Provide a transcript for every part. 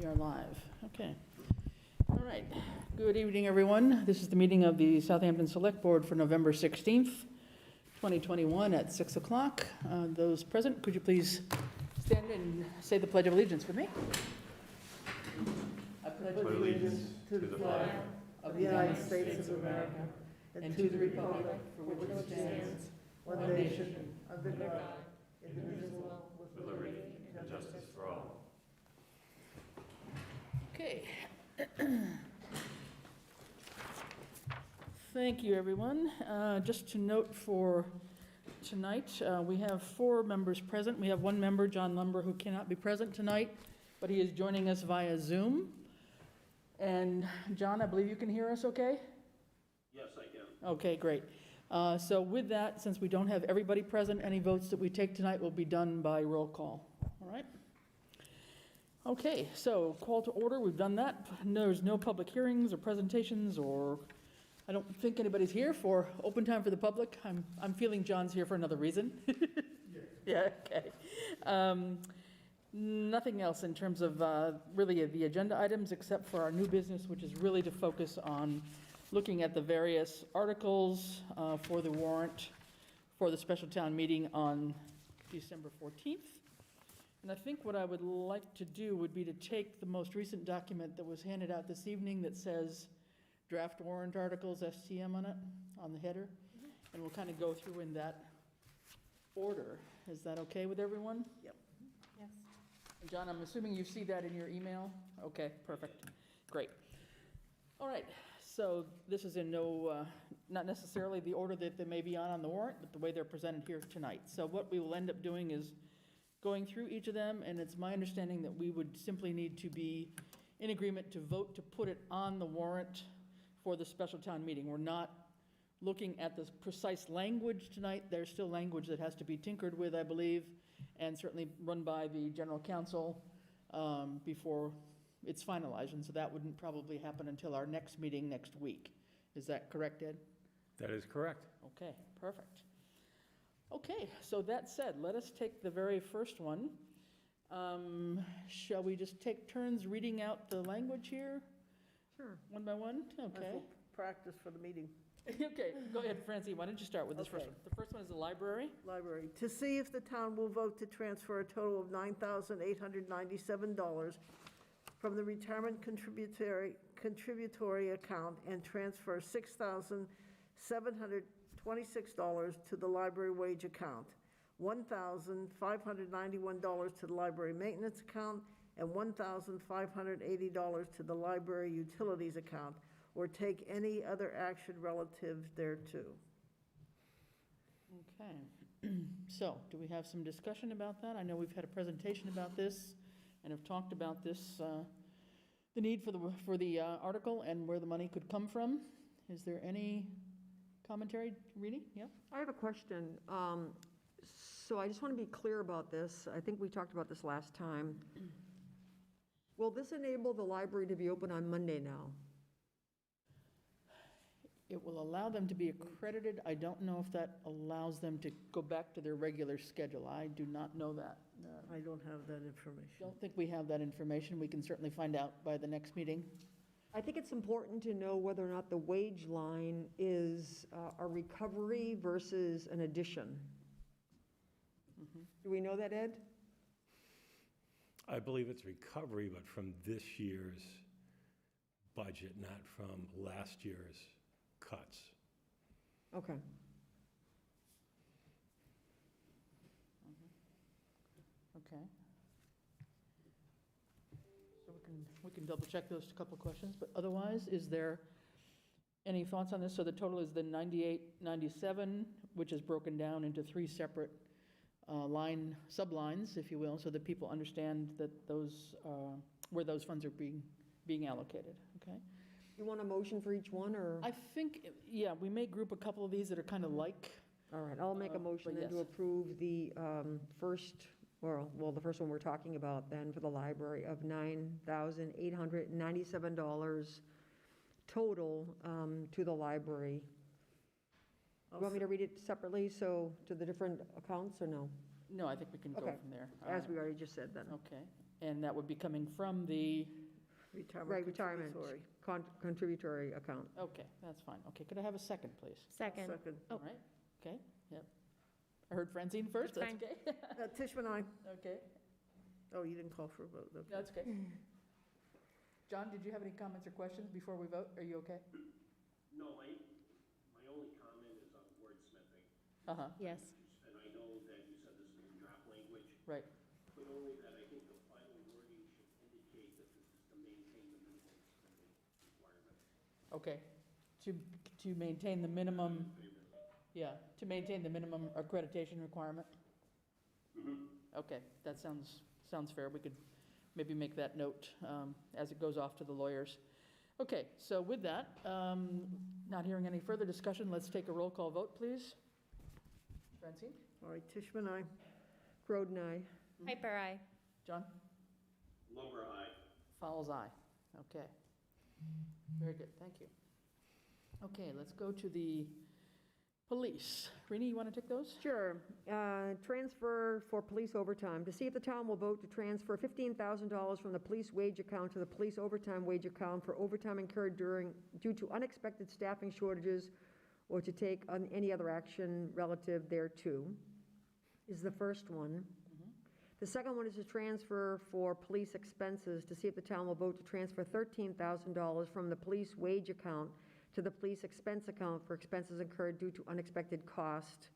We are live. Okay. All right. Good evening, everyone. This is the meeting of the Southampton Select Board for November 16th, 2021 at 6 o'clock. Those present, could you please stand and say the Pledge of Allegiance with me? I pledge allegiance to the flag of the United States of America and to the republic for which it stands, one nation, under God, indivisible, with liberty and justice for all. Okay. Thank you, everyone. Just to note for tonight, we have 4 members present. We have one member, John Lumber, who cannot be present tonight, but he is joining us via Zoom. And John, I believe you can hear us okay? Yes, I can. Okay, great. So with that, since we don't have everybody present, any votes that we take tonight will be done by roll call. All right? Okay, so call to order, we've done that. There's no public hearings or presentations, or I don't think anybody's here for open time for the public. I'm feeling John's here for another reason. Yeah, okay. Nothing else in terms of really the agenda items except for our new business, which is really to focus on looking at the various articles for the warrant for the special town meeting on December 14th. And I think what I would like to do would be to take the most recent document that was handed out this evening that says draft warrant articles, STM on it, on the header, and we'll kind of go through in that order. Is that okay with everyone? Yep. Yes. John, I'm assuming you see that in your email? Okay, perfect. Great. All right, so this is in no, not necessarily the order that they may be on the warrant, but the way they're presented here tonight. So what we will end up doing is going through each of them, and it's my understanding that we would simply need to be in agreement to vote to put it on the warrant for the special town meeting. We're not looking at the precise language tonight. There's still language that has to be tinkered with, I believe, and certainly run by the general counsel before it's finalized, and so that wouldn't probably happen until our next meeting next week. Is that correct, Ed? That is correct. Okay, perfect. Okay, so that said, let us take the very first one. Shall we just take turns reading out the language here? Sure. One by one? Okay. Practice for the meeting. Okay, go ahead, Francine, why don't you start with this first Okay. one? The first one is the library. Library. To see if the town will vote to transfer a total of $9,897 from the retirement contributory account and transfer $6,726 to the library wage account, $1,591 to the library maintenance account, and $1,580 to the library utilities account, or take any other action relative thereto. Okay, so do we have some discussion about that? I know we've had a presentation about this and have talked about this, the need for the article and where the money could come from. Is there any commentary, Rini? Yeah? I have a question. So I just want to be clear about this. I think we talked about this last time. Will this enable the library to be open on Monday now? It will allow them to be accredited. I don't know if that allows them to go back to their regular schedule. I do not know that. I don't have that information. Don't think we have that information. We can certainly find out by the next meeting. I think it's important to know whether or not the wage line is a recovery versus an addition. Do we know that, Ed? I believe it's recovery, but from this year's budget, not from last year's cuts. Okay. Okay. So we can double check those couple of questions, but otherwise, is there any thoughts on this? So the total is the 9897, which is broken down into 3 separate sublines, if you will, so that people understand that those where those funds are being allocated. Okay. You want a motion for each one, or? I think, yeah, we may group a couple of these that are kind of like. All right, I'll make a motion then to yes. approve the first, well, the first one we're talking about then for the library of $9,897 total to the library. You want me to read it separately, so to the different accounts, or no? No, I think we can go Okay. from there. As we already just said then. Okay. And that would be coming from the, Right, retirement. contributory. Contributory account. okay, that's fine. Okay, could I have a second, please? Second. Second. All right, okay, yep. I heard Francine first, that's That's okay. Tishman, aye. Okay, Oh, you didn't call for a vote, okay. that's okay. John, did you have any comments or questions before we vote? Are you okay? No, my only comment is on wordsmithing. Uh-huh, Yes. And I know that you said this is in draft language, right. but only that I think the final wording should indicate that this is to maintain the minimum spending requirement. Okay, to maintain the minimum, yeah, to maintain the minimum accreditation requirement? Okay, that sounds fair. We could maybe make that note as it goes off to the lawyers. Okay, so with that, not hearing any further discussion, let's take a roll call vote, please. Francine? All right, Tishman, aye. Groden, aye. Piper, aye. John? Lumber, aye. Fowles, aye. Okay. Very good, thank you. Okay, let's go to the police. Rini, you want to take those? Sure. Transfer for police overtime. To see if the town will vote to transfer $15,000 from the police wage account to the police overtime wage account for overtime incurred due to unexpected staffing shortages or to take on any other action relative thereto, is the first one. The second one is a transfer for police expenses, to see if the town will vote to transfer $13,000 from the police wage account to the police expense account for expenses incurred due to unexpected cost.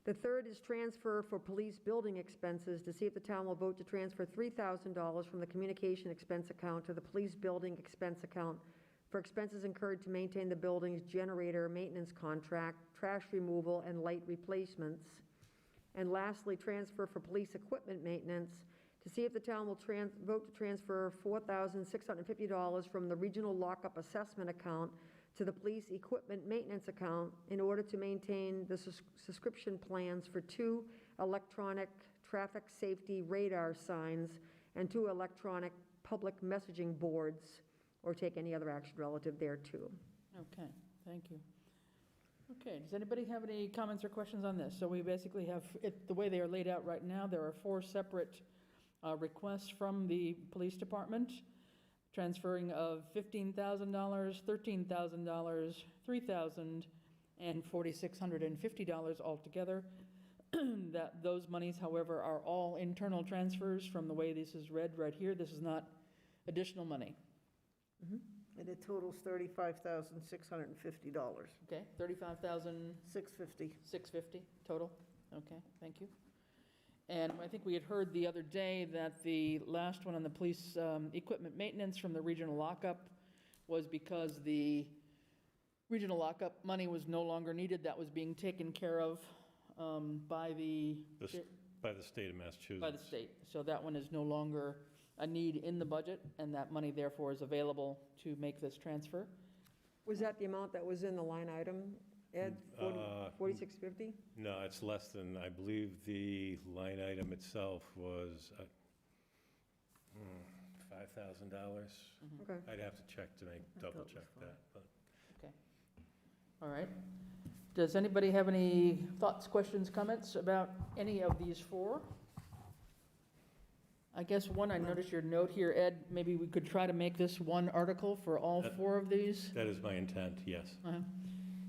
The third is transfer for police building expenses, to see if the town will vote to transfer $3,000 from the communication expense account to the police building expense account for expenses incurred to maintain the building's generator maintenance contract, trash removal, and light replacements. And lastly, transfer for police equipment maintenance, to see if the town will vote to transfer $4,650 from the regional lockup assessment account to the police equipment maintenance account in order to maintain the subscription plans for 2 electronic traffic safety radar signs and 2 electronic public messaging boards, or take any other action relative thereto. Okay, thank you. Okay, does anybody have any comments or questions on this? So we basically have, it the way they are laid out right now, there are 4 separate requests from the police department, transferring of $15,000, $13,000, $3,000, and $4,650 altogether. That those monies, however, are all internal transfers from the way this is read right here. This is not additional money. And it totals $35,650. Okay, $35,650 $650. total? Okay, thank you. And I think we had heard the other day that the last one on the police equipment maintenance from the regional lockup was because the regional lockup money was no longer needed. That was being taken care of by the By the state of Massachusetts. by the state. So that one is no longer a need in the budget, and that money therefore is available to make this transfer. Was that the amount that was in the line item, Ed, 4650? No, it's less than, I believe the line item itself was $5,000. Okay. I'd have to check to I thought double it was check fine. that, but. All right. Does anybody have any thoughts, questions, comments about any of these 4? I guess one, I noticed your note here, Ed, maybe we could try to make this one article for all That- 4 of these? That is my intent, yes.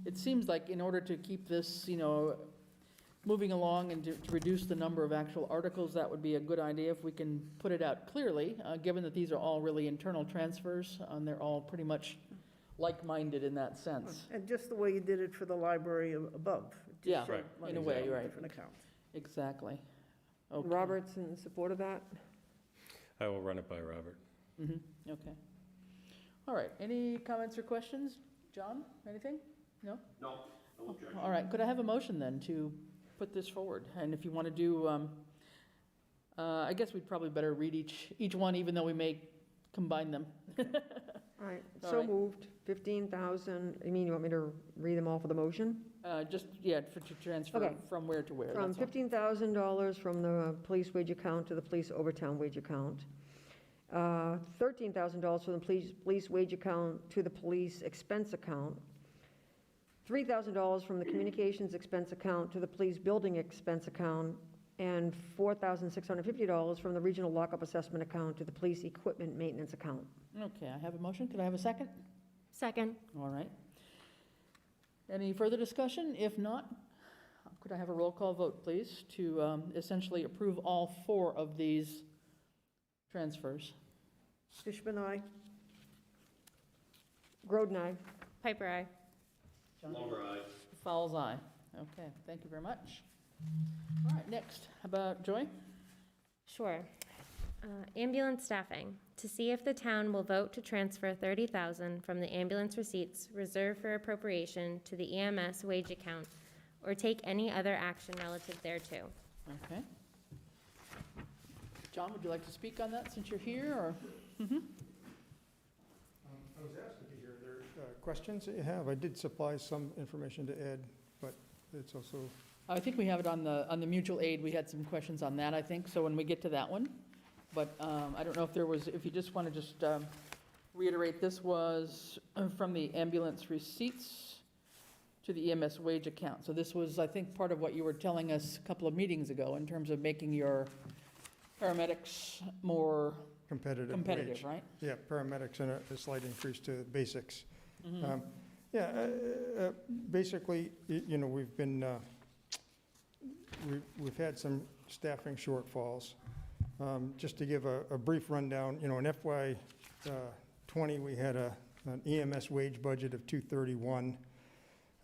It seems like in order to keep this, moving along and to reduce the number of actual articles, that would be a good idea if we can put it out clearly, given that these are all really internal transfers, and they're all pretty much like-minded in that sense. And just the way you did it for the library above. It just Yeah, showed right, money in a way, in right. Different accounts. Exactly. Okay. Robert's in support of that? I will run it by Robert. Okay. All right, any comments or questions? John, anything? No? No, no objection. All right, could I have a motion then to put this forward? And if you want to do, I guess we'd probably better read each one, even though we may combine them. All right, All so right. moved, 15,000, you want me to read them all for the motion? Just, yeah, to transfer Okay. from where to where, From that's all. $15,000 from the police wage account to the police overtime wage account. $13,000 from the police wage account to the police expense account. $3,000 from the communications expense account to the police building expense account. and $4,650 from the regional lockup assessment account to the police equipment maintenance account. Okay, I have a motion. Could I have a second? Second. All right. Any further discussion? If not, could I have a roll call vote, please, to essentially approve all 4 of these transfers? Fishman, aye. Groden, aye. Piper, aye. Lumber, aye. Fowles, aye. Okay, thank you very much. All right, next, how about Joy? Sure. Ambulance staffing, to see if the town will vote to transfer $30,000 from the ambulance receipts reserved for appropriation to the EMS wage account, or take any other action relative thereto. Okay. John, would you like to speak on that since you're here, or? I was asked to be here. There are questions that you have. I did supply some information to Ed, but it's also, I think we have it on the mutual aid. We had some questions on that, I think, so when we get to that one. But I don't know if there was, if you just want to reiterate, this was from the ambulance receipts to the EMS wage account. So this was, I think, part of what you were telling us a couple of meetings ago in terms of making your paramedics more competitive competitive, wage. right? Yeah, paramedics and a slight increase to basics. Mhm. Basically, you know, we've been, we've had some staffing shortfalls. Just to give a brief rundown, you know, in FY '20, we had an EMS wage budget of $231.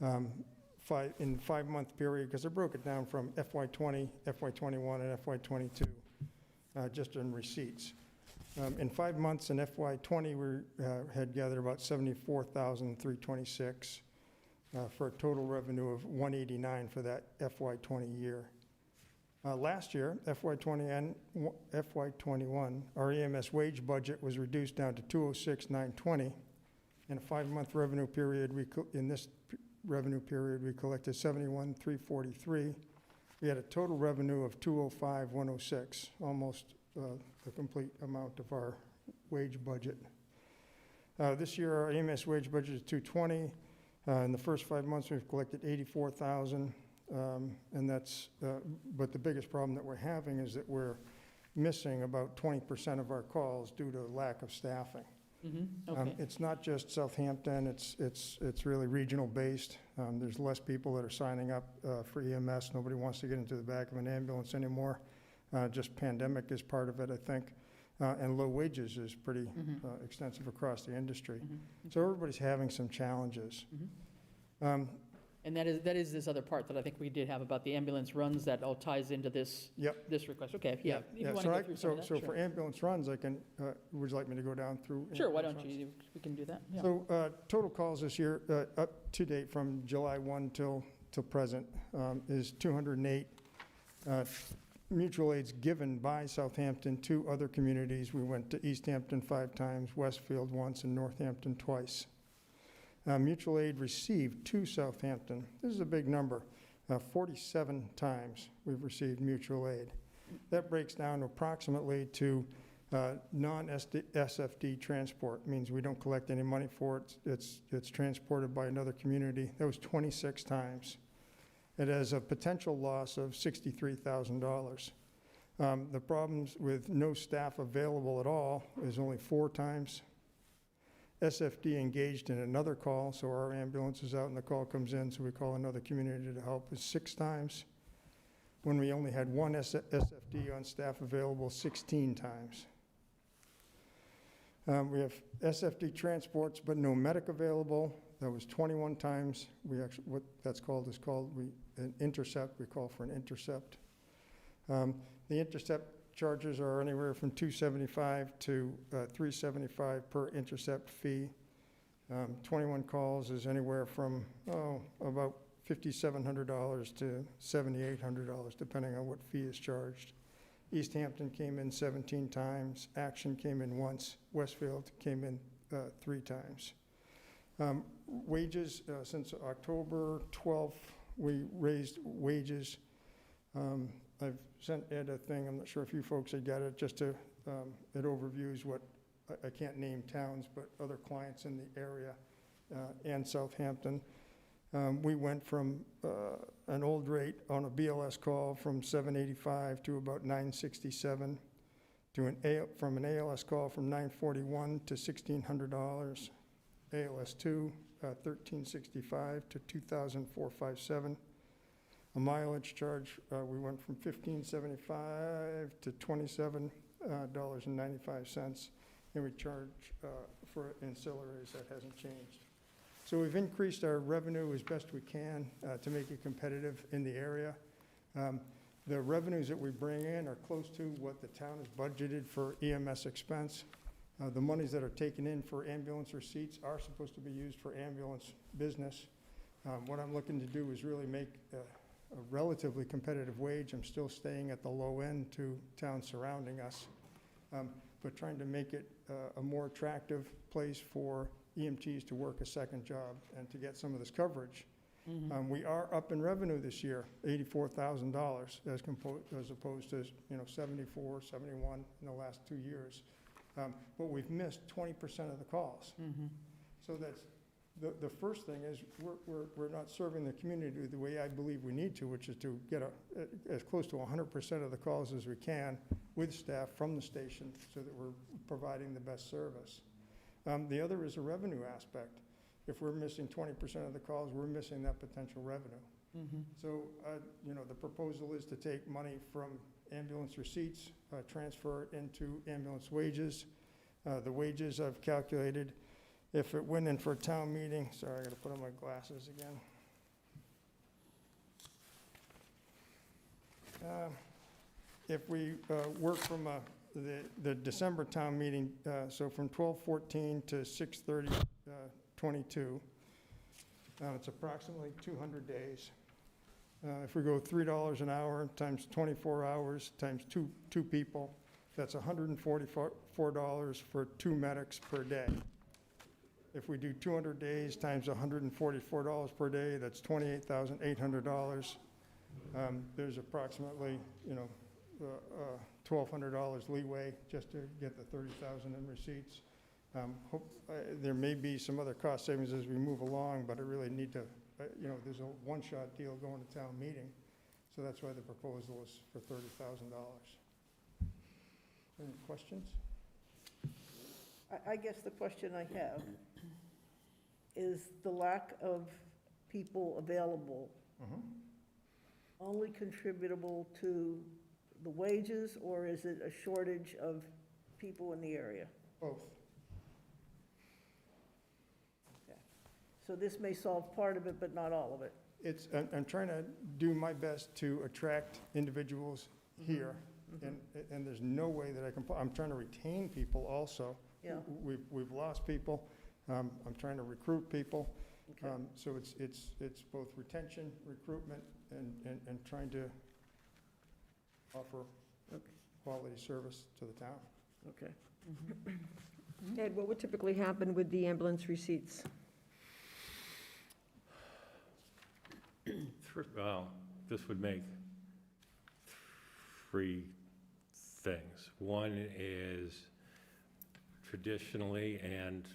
In 5-month period, because I broke it down from FY '20, FY '21, and FY '22, just in receipts. In 5 months in FY '20, we had gathered about $74,326 for a total revenue of $189 for that FY '20 year. Last year, FY '20 and FY '21, our EMS wage budget was reduced down to $206,920. In a 5-month revenue period, in this revenue period, we collected $71,343. We had a total revenue of $205,106, almost the complete amount of our wage budget. This year, our EMS wage budget is $220. In the first 5 months, we've collected $84,000. And that's, but the biggest problem that we're having is that we're missing about 20% of our calls due to lack of staffing. Okay. It's not just Southampton, it's really regional based. There's less people that are signing up for EMS. Nobody wants to get into the back of an ambulance anymore. Just pandemic is part of it, I think. And low wages is pretty extensive across the industry. So everybody's having some challenges. And that is this other part that I think we did have about the ambulance runs that all ties into this, Yep. this request. Okay, yeah. If you Yeah, want to go through some of that, so sure. for ambulance runs, I can, would you like me to go down through? Sure, why ambulance don't runs? you, we can do that, yeah. So total calls this year, up to date from July 1 till present, is 208. Mutual aids given by Southampton to other communities. We went to Easthampton 5 times, Westfield once, and Northampton twice. Mutual aid received to Southampton. This is a big number. 47 times we've received mutual aid. That breaks down approximately to non-SFD transport. Means we don't collect any money for it. It's transported by another community. That was 26 times. It has a potential loss of $63,000. The problems with no staff available at all is only 4 times. SFD engaged in another call, so our ambulance is out and the call comes in, so we call another community to help, is 6 times. When we only had 1 SFD on staff available, 16 times. We have SFD transports, but no medic available. That was 21 times. We actually, what that's called is called an intercept. We call for an intercept. The intercept charges are anywhere from $275 to $375 per intercept fee. 21 calls is anywhere from about $5,700 to $7,800, depending on what fee is charged. Easthampton came in 17 times. Action came in once. Westfield came in 3 times. Wages, since October 12th, we raised wages. I've sent Ed a thing, I'm not sure if you folks have got it, just to, it overviews what, I can't name towns, but other clients in the area and Southampton. We went from an old rate on a BLS call from $7.85 to about $9.67, from an ALS call from $9.41 to $1,600, ALS 2, $13.65 to $2,457. A mileage charge, we went from $15.75 to $27.95, and we charge for ancillaries. That hasn't changed. So we've increased our revenue as best we can to make it competitive in the area. The revenues that we bring in are close to what the town has budgeted for EMS expense. The monies that are taken in for ambulance receipts are supposed to be used for ambulance business. What I'm looking to do is really make a relatively competitive wage. I'm still staying at the low end to towns surrounding us, but trying to make it a more attractive place for EMTs to work a second job and to get some of this coverage. We are up in revenue this year, $84,000 as opposed to 74, 71 in the last 2 years. But we've missed 20% of the calls. So that's the first thing is we're not serving the community the way I believe we need to, which is to get as close to 100% of the calls as we can with staff from the station so that we're providing the best service. The other is a revenue aspect. If we're missing 20% of the calls, we're missing that potential revenue. So, the proposal is to take money from ambulance receipts, transfer it into ambulance wages. The wages I've calculated, if it went in for a town meeting, sorry, I gotta put on my glasses again. If we work from the December town meeting, so from 12/14 to 6/30/22, it's approximately 200 days. If we go $3 an hour times 24 hours times two people, that's $144 for 2 medics per day. If we do 200 days times $144 per day, that's $28,800. There's approximately, $1,200 leeway just to get the $30,000 in receipts. There may be some other cost savings as we move along, but I really need to, there's a one-shot deal going to town meeting. So that's why the proposal is for $30,000. Any questions? I guess the question I have is the lack of people available only contributable to the wages, or is it a shortage of people in the area? Both. Okay. So this may solve part of it, but not all of it. I'm trying to do my best to attract individuals here, and there's no way that I can, I'm trying to retain people also. Yeah. We've lost people. I'm trying to recruit people. Okay. So it's both retention, recruitment, and trying to offer quality service to the town. Okay. Ed, what would typically happen with the ambulance receipts? Well, this would make 3 things. One is traditionally and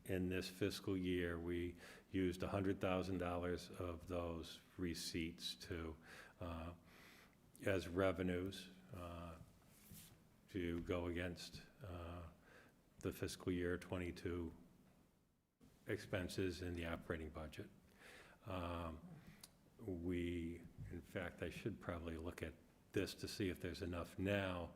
in this fiscal year, we used $100,000 of those receipts to, as revenues to go against the fiscal year '22 expenses in the operating budget. In fact, I should probably look at this to see if there's enough now,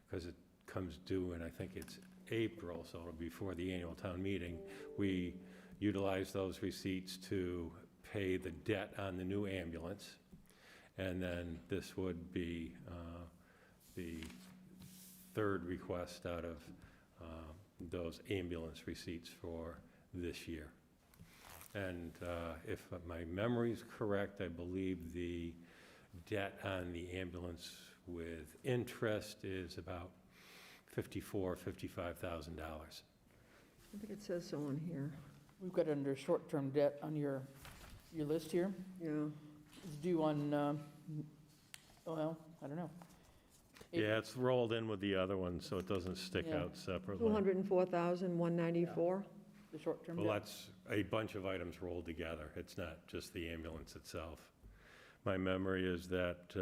because it comes due in, I think it's April, so it'll be before the annual town meeting. We utilize those receipts to pay the debt on the new ambulance, and then this would be the third request out of those ambulance receipts for this year. And if my memory's correct, I believe the debt on the ambulance with interest is about $54,000, $55,000. I think it says so on here. We've got it under short-term debt on your list here. Yeah. It's due on, well, I don't know. Yeah, it's rolled in with the other one, so it doesn't stick Yeah. out separately. $204,194. the short-term Well, debt? that's a bunch of items rolled together. It's not just the ambulance itself. My memory is that,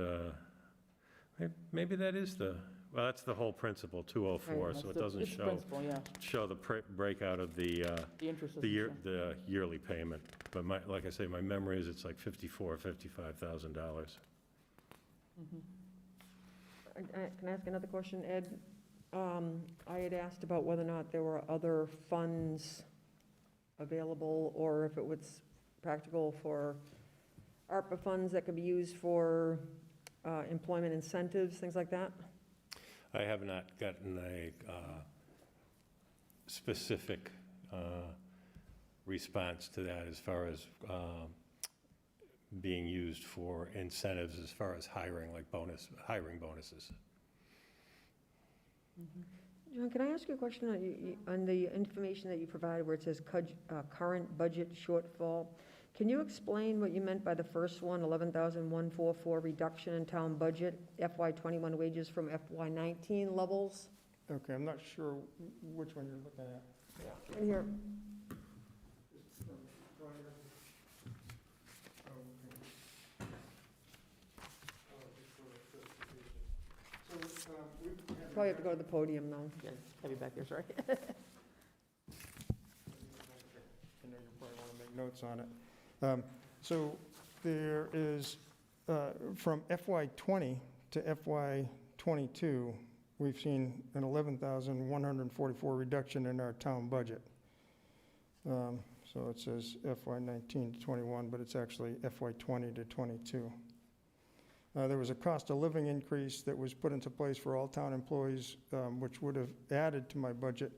maybe that is well, that's the whole principle, 204, That's so it the- doesn't it's the principal, yeah, show the breakout of the the interest. the yearly payment. But like I say, my memory is it's like $55,000. Can I ask another question, Ed? I had asked about whether or not there were other funds available, or if it was practical for ARPA funds that could be used for employment incentives, things like that? I have not gotten a specific response to that as far as being used for incentives as far as hiring, like hiring bonuses. John, can I ask you a question on the information that you provided where it says current budget shortfall? Can you explain what you meant by the first one, 11,144 reduction in town budget, FY21 wages from FY19 levels? Okay, I'm not sure which one you're looking at. Right here. Probably have to go to the podium now. Yeah, have you back there, sorry. I know you probably want to make notes on it. So there is, from FY20 to FY22, we've seen an 11,144 reduction in our town budget. So it says FY19 to 21, but it's actually FY20 to 22. There was a cost of living increase that was put into place for all town employees, which would have added to my budget,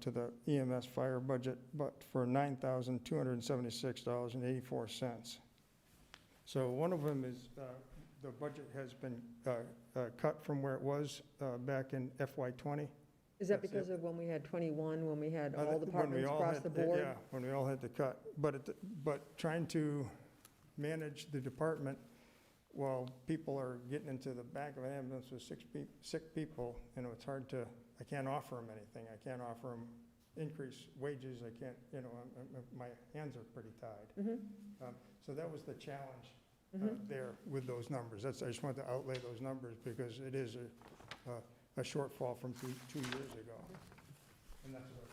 to the EMS fire budget, but for $9,276.84. So one of them is, the budget has been cut from where it was back in FY20. Is that That's because of when we had 21, when we had all When we departments all across had- the board? Yeah, when we all had to cut. But trying to manage the department while people are getting into the back of an ambulance with sick people, you know, it's hard to, I can't offer them anything. I can't offer them increased wages. I can't, you know, my hands are pretty tied. So that was the challenge there with those numbers. I just wanted to outlay those numbers because it is a shortfall from two years ago. And that's what I was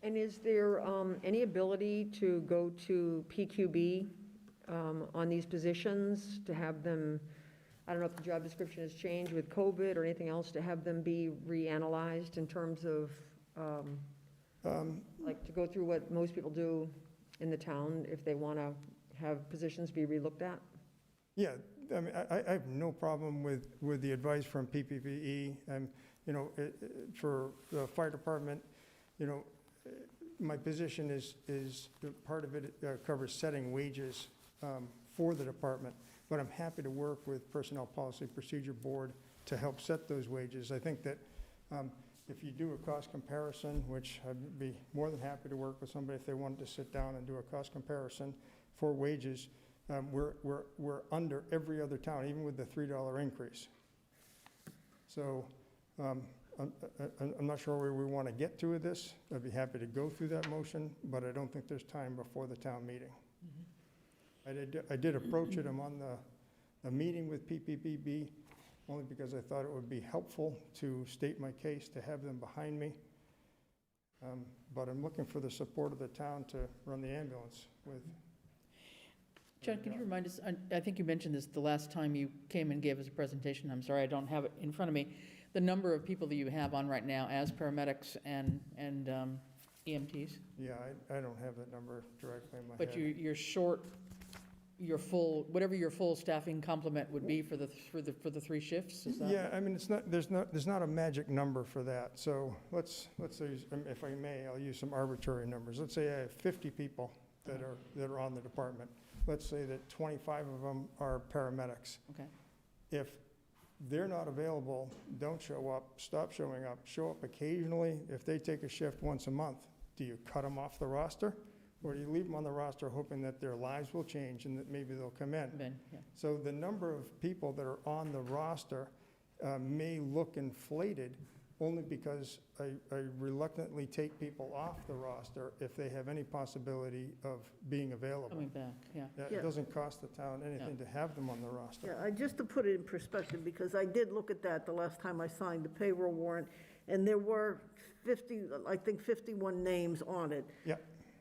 And is there any ability to go to PQB on these positions, to have them, I don't know if the job description has changed with COVID or anything else, to have them be reanalyzed in terms of, like, to go through what most people do in the town if they want to have positions be relooked at? Yeah, I mean, I have no problem with the advice from PPPE. And, you know, for the fire department, you know, my position is part of it covers setting wages for the department, but I'm happy to work with Personnel Policy Procedure Board to help set those wages. I think that if you do a cost comparison, which I'd be more than happy to work with somebody if they wanted to sit down and do a cost comparison for wages, we're under every other town, even with the $3 increase. So I'm not sure where we want to get to with this. I'd be happy to go through that motion, but I don't think there's time before the town meeting. I did approach it. I'm on the meeting with PPPB only because I thought it would be helpful to state my case, to have them behind me. But I'm looking for the support of the town to run the ambulance with. John, can you remind us, I think you mentioned this the last time you came and gave us a presentation, I'm sorry, I don't have it in front of me, the number of people that you have on right now as paramedics and EMTs? Yeah, I don't have that number directly in my head. But you're short, your full, whatever your full staffing complement would be for the 3 shifts, is that? Yeah, I mean, there's not a magic number for that. So let's say, if I may, I'll use some arbitrary numbers. Let's say I have 50 people that are on the department. Let's say that 25 of them are paramedics. Okay. If they're not available, don't show up, stop showing up, show up occasionally. If they take a shift once a month, do you cut them off the roster? Or do you leave them on the roster hoping that their lives will change and that maybe they'll come in? Ben, yeah. So the number of people that are on the roster may look inflated, only because I reluctantly take people off the roster if they have any possibility of being available. Coming back, yeah. Yeah, Yeah. It doesn't cost the town anything to have them on the roster. Yeah, just to put it in perspective, because I did look at that the last time I signed the payroll warrant, and there were 51 names on it. Yeah,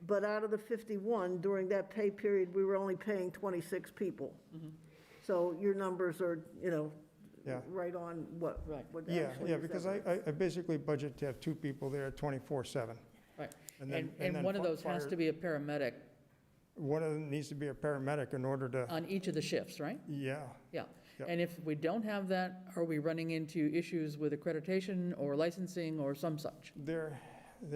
But out of the 51, during that pay period, we were only paying 26 people. So your numbers are, yeah. right on what Right. what Yeah, actually yeah, is because evident. I basically budget to have 2 people there 24/7. Right. then- And then one of those has fire- to be a paramedic One of them needs to be a paramedic in order to, on each of the shifts, right? yeah. Yeah. Yep. And if we don't have that, are we running into issues with accreditation or licensing or some such? There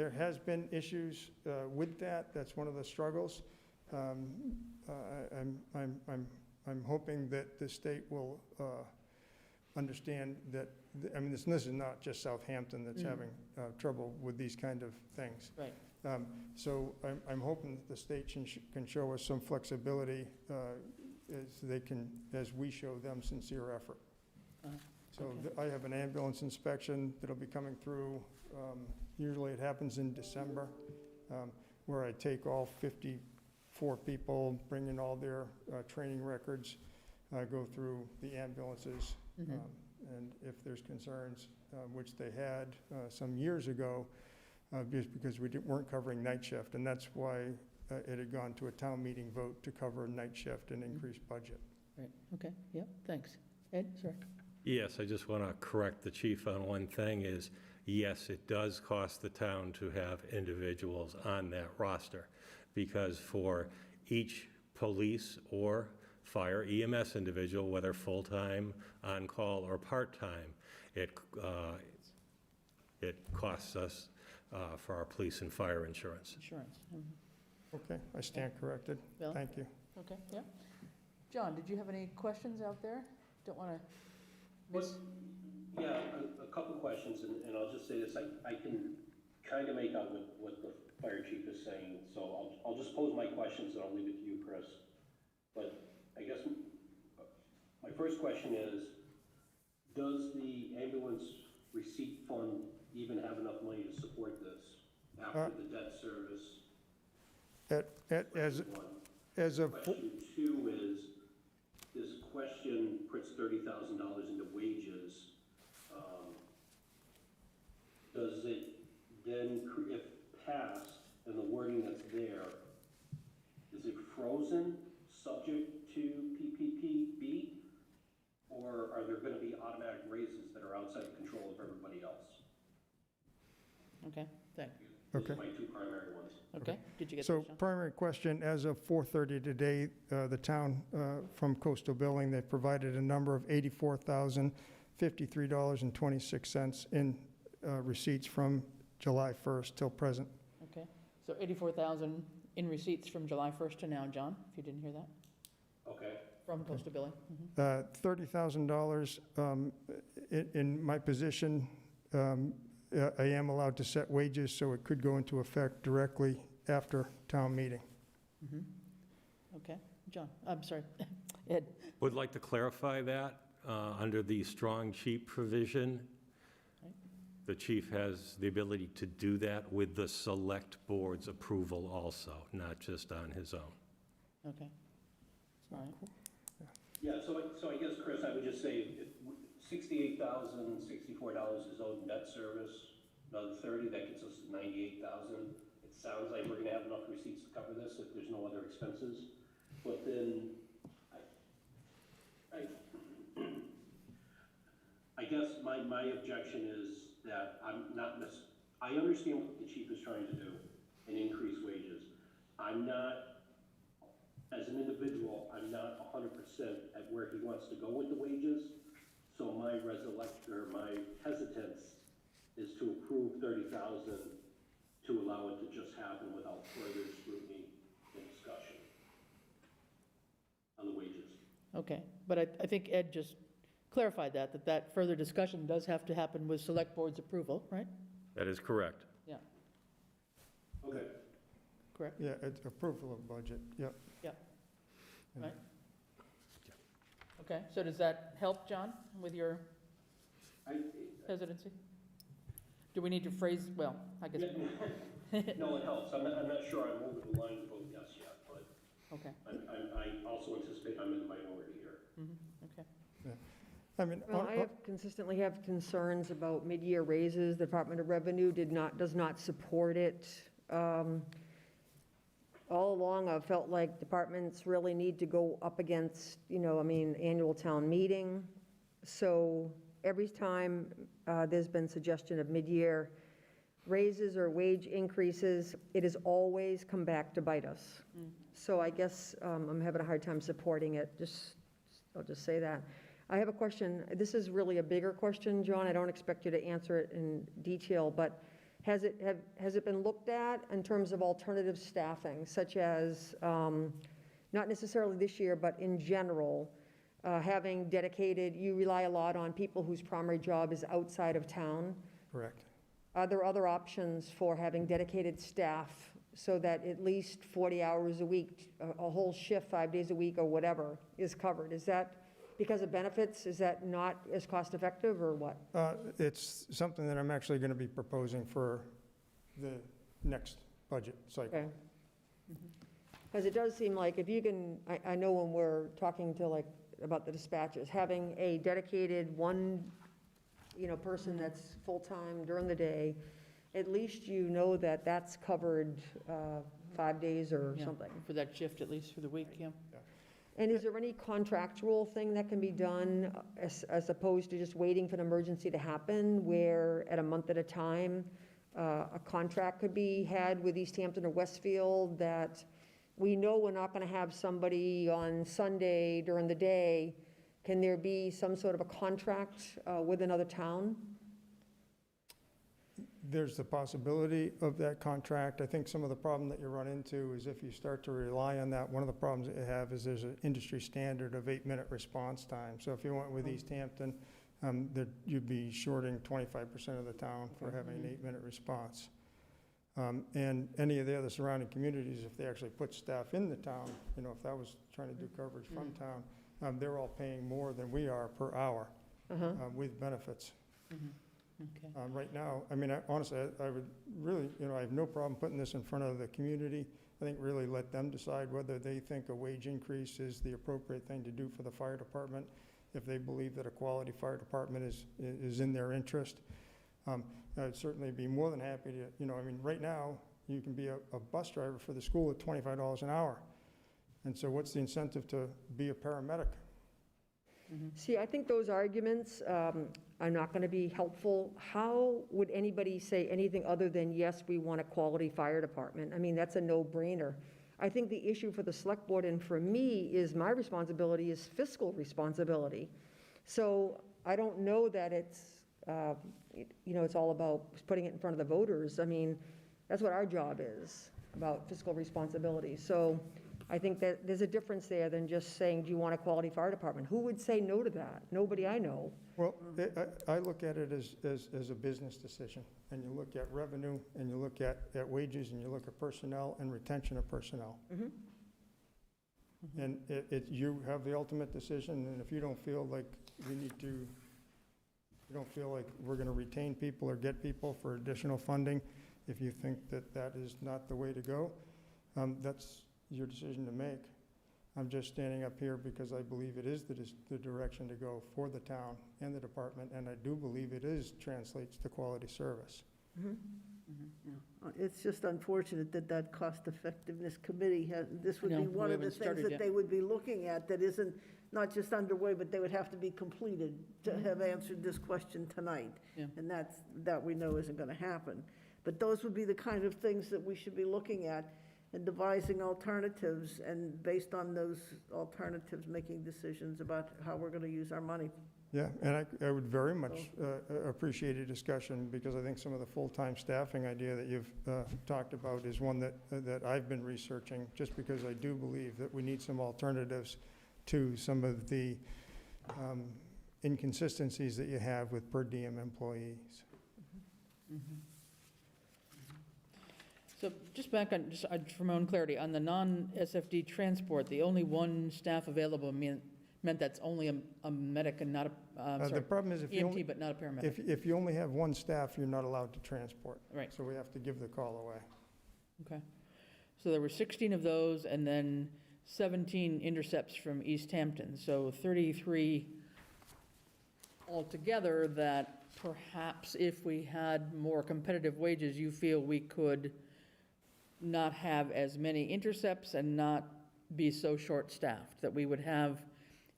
has been issues with that. That's one of the struggles. I'm hoping that the state will understand that, I mean, this is not just Southampton that's having trouble with these kind of things. Right. So I'm hoping that the state can show us some flexibility as we show them sincere effort. So okay. I have an ambulance inspection that'll be coming through. Usually it happens in December, where I take all 54 people, bring in all their training records, go through the ambulances, and if there's concerns, which they had some years ago, just because we weren't covering night shift, and that's why it had gone to a town meeting vote to cover night shift and increase budget. Right, okay, yeah, thanks. Ed, sorry. Yes, I just want to correct the chief on one thing is, yes, it does cost the town to have individuals on that roster, because for each police or fire EMS individual, whether full-time, on-call, or part-time, it costs us for our police and fire insurance. Insurance. Okay, I stand corrected. Bill? Thank you. Okay, yeah. John, did you have any questions out there? Don't want to miss. Yeah, a couple questions, and I'll just say this, I can kind of make out what the fire chief is saying, so I'll just pose my questions and I'll leave it to you, Chris. But I guess my first question is, does the ambulance receipt fund even have enough money to support this after the debt service? As of, Question two is, this question puts $30,000 into wages. Does it then, if passed, and the wording that's there, is it frozen, subject to PPPB? Or are there gonna be automatic raises that are outside the control of everybody else? Okay, thanks. Those Okay. are my two primary ones. Okay, did you get so that, John? primary question, as of 4:30 today, the town from Coastal Billing, they provided a number of $84,053.26 in receipts from July 1st till present. Okay, so 84,000 in receipts from July 1st to now, John, if you didn't hear that, Okay, from Coastal Billing. $30,000 in my position, I am allowed to set wages, so it could go into effect directly after town meeting. Okay, John, I'm sorry, Ed. Would like to clarify that, under the strong chief provision, the chief has the ability to do that with the select board's approval also, not just on his own. Okay, all right. yeah, so I guess, Chris, I would just say, $68,064 is owed in debt service, another 30, that gets us to 98,000. It sounds like we're gonna have enough receipts to cover this if there's no other expenses, but then, I guess my objection is that I understand what the chief is trying to do and increase wages. I'm not, as an individual, I'm not 100% at where he wants to go with the wages. So my hesitance is to approve 30,000 to allow it to just happen without further scrutiny and discussion on the wages. Okay, but I think Ed just clarified that further discussion does have to happen with select board's approval, right? That is correct. Yeah, Okay. correct? Yeah, it's approval of budget, yep. Right. Okay, so does that help, John, with your hesitancy? Do we need to phrase, well, I guess, No, it helps. I'm not sure I'm over the line to vote yes yet, but okay, I also anticipate I'm in the minority here. okay. I mean, Well, I have consistently have concerns about mid-year raises. The Department of Revenue does not support it. All along, I've felt like departments really need to go up against, annual town meeting. So every time there's been suggestion of mid-year raises or wage increases, it has always come back to bite us. So I guess I'm having a hard time supporting it. I'll just say that. I have a question. This is really a bigger question, John. I don't expect you to answer it in detail, but has it been looked at in terms of alternative staffing, such as, not necessarily this year, but in general, having dedicated, you rely a lot on people whose primary job is outside of town. correct. Are there other options for having dedicated staff so that at least 40 hours a week, a whole shift, 5 days a week or whatever is covered? Is that because of benefits? Is that not as cost effective or what? It's something that I'm actually going to be proposing for the next budget cycle. Okay. Because it does seem like if you can, I know when we're talking to about the dispatchers, having a dedicated one, person that's full-time during the day, at least you know that that's covered 5 days or Yeah, something. For that shift, at least for the week, yeah. And is there any contractual thing that can be done as opposed to just waiting for an emergency to happen, where at a month at a time, a contract could be had with Easthampton or Westfield that we know we're not going to have somebody on Sunday during the day? Can there be some sort of a contract with another town? There's the possibility of that contract. I think some of the problem that you run into is if you start to rely on that, one of the problems that you have is there's an industry standard of 8-minute response time. So if you went with Easthampton, you'd be shorting 25% of the town for having an 8-minute response. And any of the other surrounding communities, if they actually put staff in the town, if that was trying to do coverage from town, they're all paying more than we are per hour with benefits. Okay. Right now, honestly, I would really, I have no problem putting this in front of the community. I think really let them decide whether they think a wage increase is the appropriate thing to do for the fire department. If they believe that a quality fire department is in their interest, I'd certainly be more than happy to, right now, you can be a bus driver for the school at $25 an hour. And so what's the incentive to be a paramedic? See, I think those arguments are not going to be helpful. How would anybody say anything other than, yes, we want a quality fire department? That's a no-brainer. I think the issue for the select board and for me is my responsibility is fiscal responsibility. So I don't know that it's, it's all about putting it in front of the voters. That's what our job is, about fiscal responsibility. So I think that there's a difference there than just saying, do you want a quality fire department? Who would say no to that? Nobody I know. Well, I look at it as a business decision, and you look at revenue, and you look at wages, and you look at personnel and retention of personnel. And you have the ultimate decision, and if you don't feel like you don't feel like we're going to retain people or get people for additional funding, if you think that that is not the way to go, that's your decision to make. I'm just standing up here because I believe it is the direction to go for the town and the department, and I do believe it translates to quality service. It's just unfortunate that cost effectiveness committee this would No, be one we of the haven't things started that yet. they would be looking at that isn't not just underway, but they would have to be completed to have answered this question tonight. Yeah. And that we know isn't going to happen. But those would be the kind of things that we should be looking at and devising alternatives, and based on those alternatives, making decisions about how we're going to use our money. Yeah, and I would very much appreciate a discussion, because I think some of the full-time staffing idea that you've talked about is one that I've been researching, just because I do believe that we need some alternatives to some of the inconsistencies that you have with per diem employees. So just back on, just for my own clarity, on the non-SFD transport, the only one staff available meant that's only a medic and not a, I'm The sorry, problem is if you only, EMT, but not a paramedic. if you only have one staff, you're not allowed to transport. Right. So we have to give the call away. Okay. So there were 16 of those, and then 17 intercepts from Easthampton, so 33 altogether, that perhaps if we had more competitive wages, you feel we could not have as many intercepts and not be so short-staffed, that we would have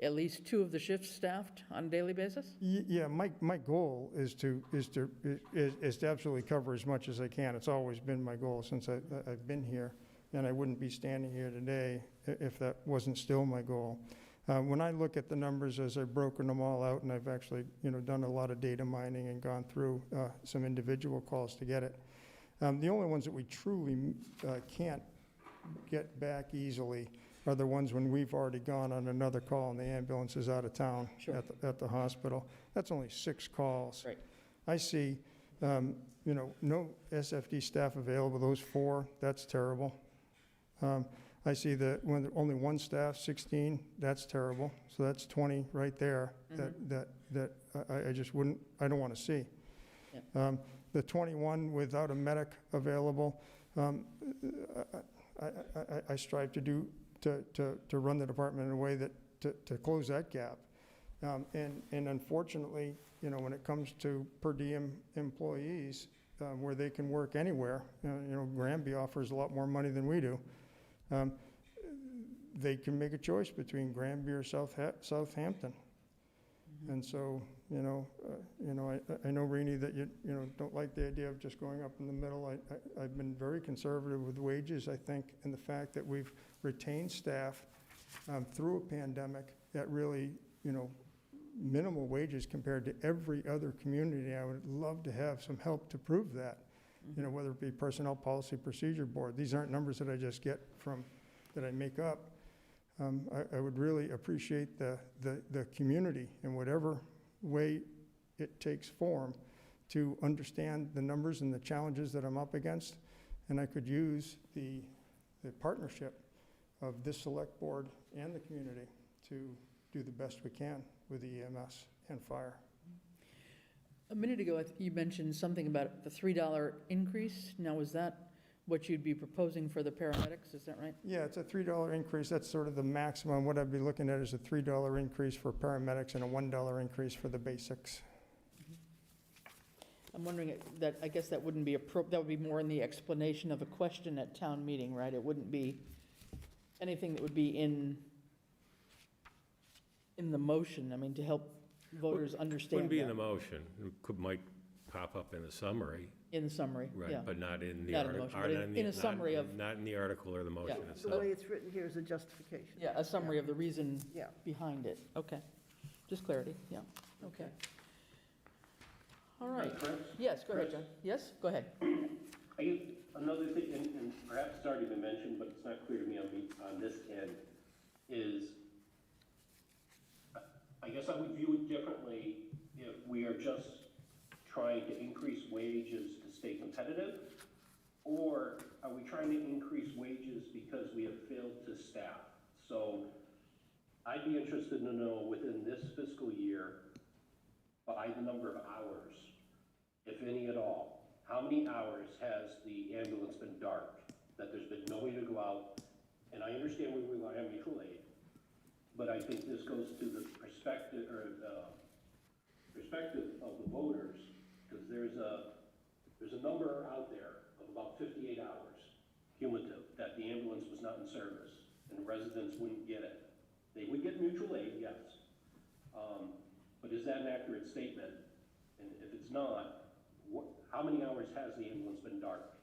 at least 2 of the shifts staffed on a daily basis? Yeah, my goal is to absolutely cover as much as I can. It's always been my goal since I've been here, and I wouldn't be standing here today if that wasn't still my goal. When I look at the numbers as I've broken them all out, and I've actually, done a lot of data mining and gone through some individual calls to get it, the only ones that we truly can't get back easily are the ones when we've already gone on another call and the ambulance is out of town Sure. at the hospital. That's only 6 calls. Right. I see, no SFD staff available, those 4, that's terrible. I see that when only 1 staff, 16, that's terrible. So that's 20 right there that I just wouldn't, I don't want to see. Yeah. The 21 without a medic available, I strive to do, to run the department in a way that, to close that gap. And unfortunately, when it comes to per diem employees, where they can work anywhere, Granby offers a lot more money than we do. They can make a choice between Granby or Southampton. And so, I know, Rini, that you don't like the idea of just going up in the middle. I've been very conservative with wages, I think, and the fact that we've retained staff through a pandemic at really, minimal wages compared to every other community. I would love to have some help to prove that, whether it be Personnel Policy Procedure Board. These aren't numbers that I just get from, that I make up. I would really appreciate the community in whatever way it takes form to understand the numbers and the challenges that I'm up against. And I could use the partnership of this select board and the community to do the best we can with the EMS and fire. A minute ago, you mentioned something about the $3 increase. Now, is that what you'd be proposing for the paramedics? Is that right? Yeah, it's a $3 increase. That's sort of the maximum. What I'd be looking at is a $3 increase for paramedics and a $1 increase for the basics. I'm wondering that, I guess that wouldn't be, that would be more in the explanation of a question at town meeting, right? It wouldn't be anything that would be in the motion, I mean, to help voters understand Wouldn't be in that. the motion. It might pop up in the summary, In the summary, yeah. right, but not in the Not in the article. motion, but in a summary of- Not in the article or the motion Yeah. itself. The way it's written here is a justification. Yeah, a summary of the reason Yeah. behind it. Okay. Just clarity, yeah, okay. All right. Chris? Yes, go ahead, Chris? John. Yes, go ahead. I guess another thing, and perhaps it's already been mentioned, but it's not clear to me on this end, is I guess I would view it differently if we are just trying to increase wages to stay competitive, or are we trying to increase wages because we have failed to staff? So I'd be interested to know within this fiscal year, by the number of hours, if any at all, how many hours has the ambulance been dark, that there's been no way to go out? And I understand we rely on mutual aid, but I think this goes to the perspective of the voters, because there's a number out there of about 58 hours cumulative that the ambulance was not in service and residents wouldn't get it. They would get mutual aid, yes. But is that an accurate statement? And if it's not, how many hours has the ambulance been dark?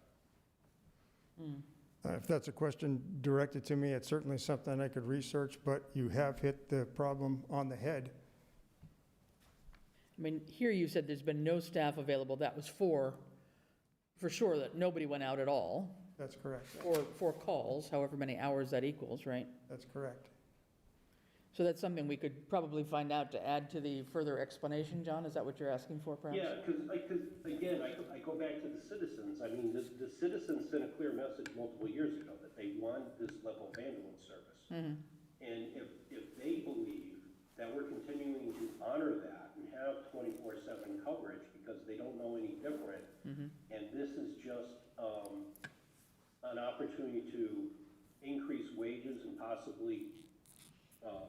If that's a question directed to me, it's certainly something I could research, but you have hit the problem on the head. I mean, here you said there's been no staff available. That was for sure, that nobody went out at all, That's correct. or 4 calls, however many hours that equals, right? That's correct. So that's something we could probably find out to add to the further explanation, John? Is that what you're asking for, perhaps? Yeah, because again, I go back to the citizens. I mean, the citizens sent a clear message multiple years ago that they want this level of ambulance service. Mhm. And if they believe continuing to honor that and have 24/7 coverage because they don't know any different. And this is just an opportunity to increase wages and possibly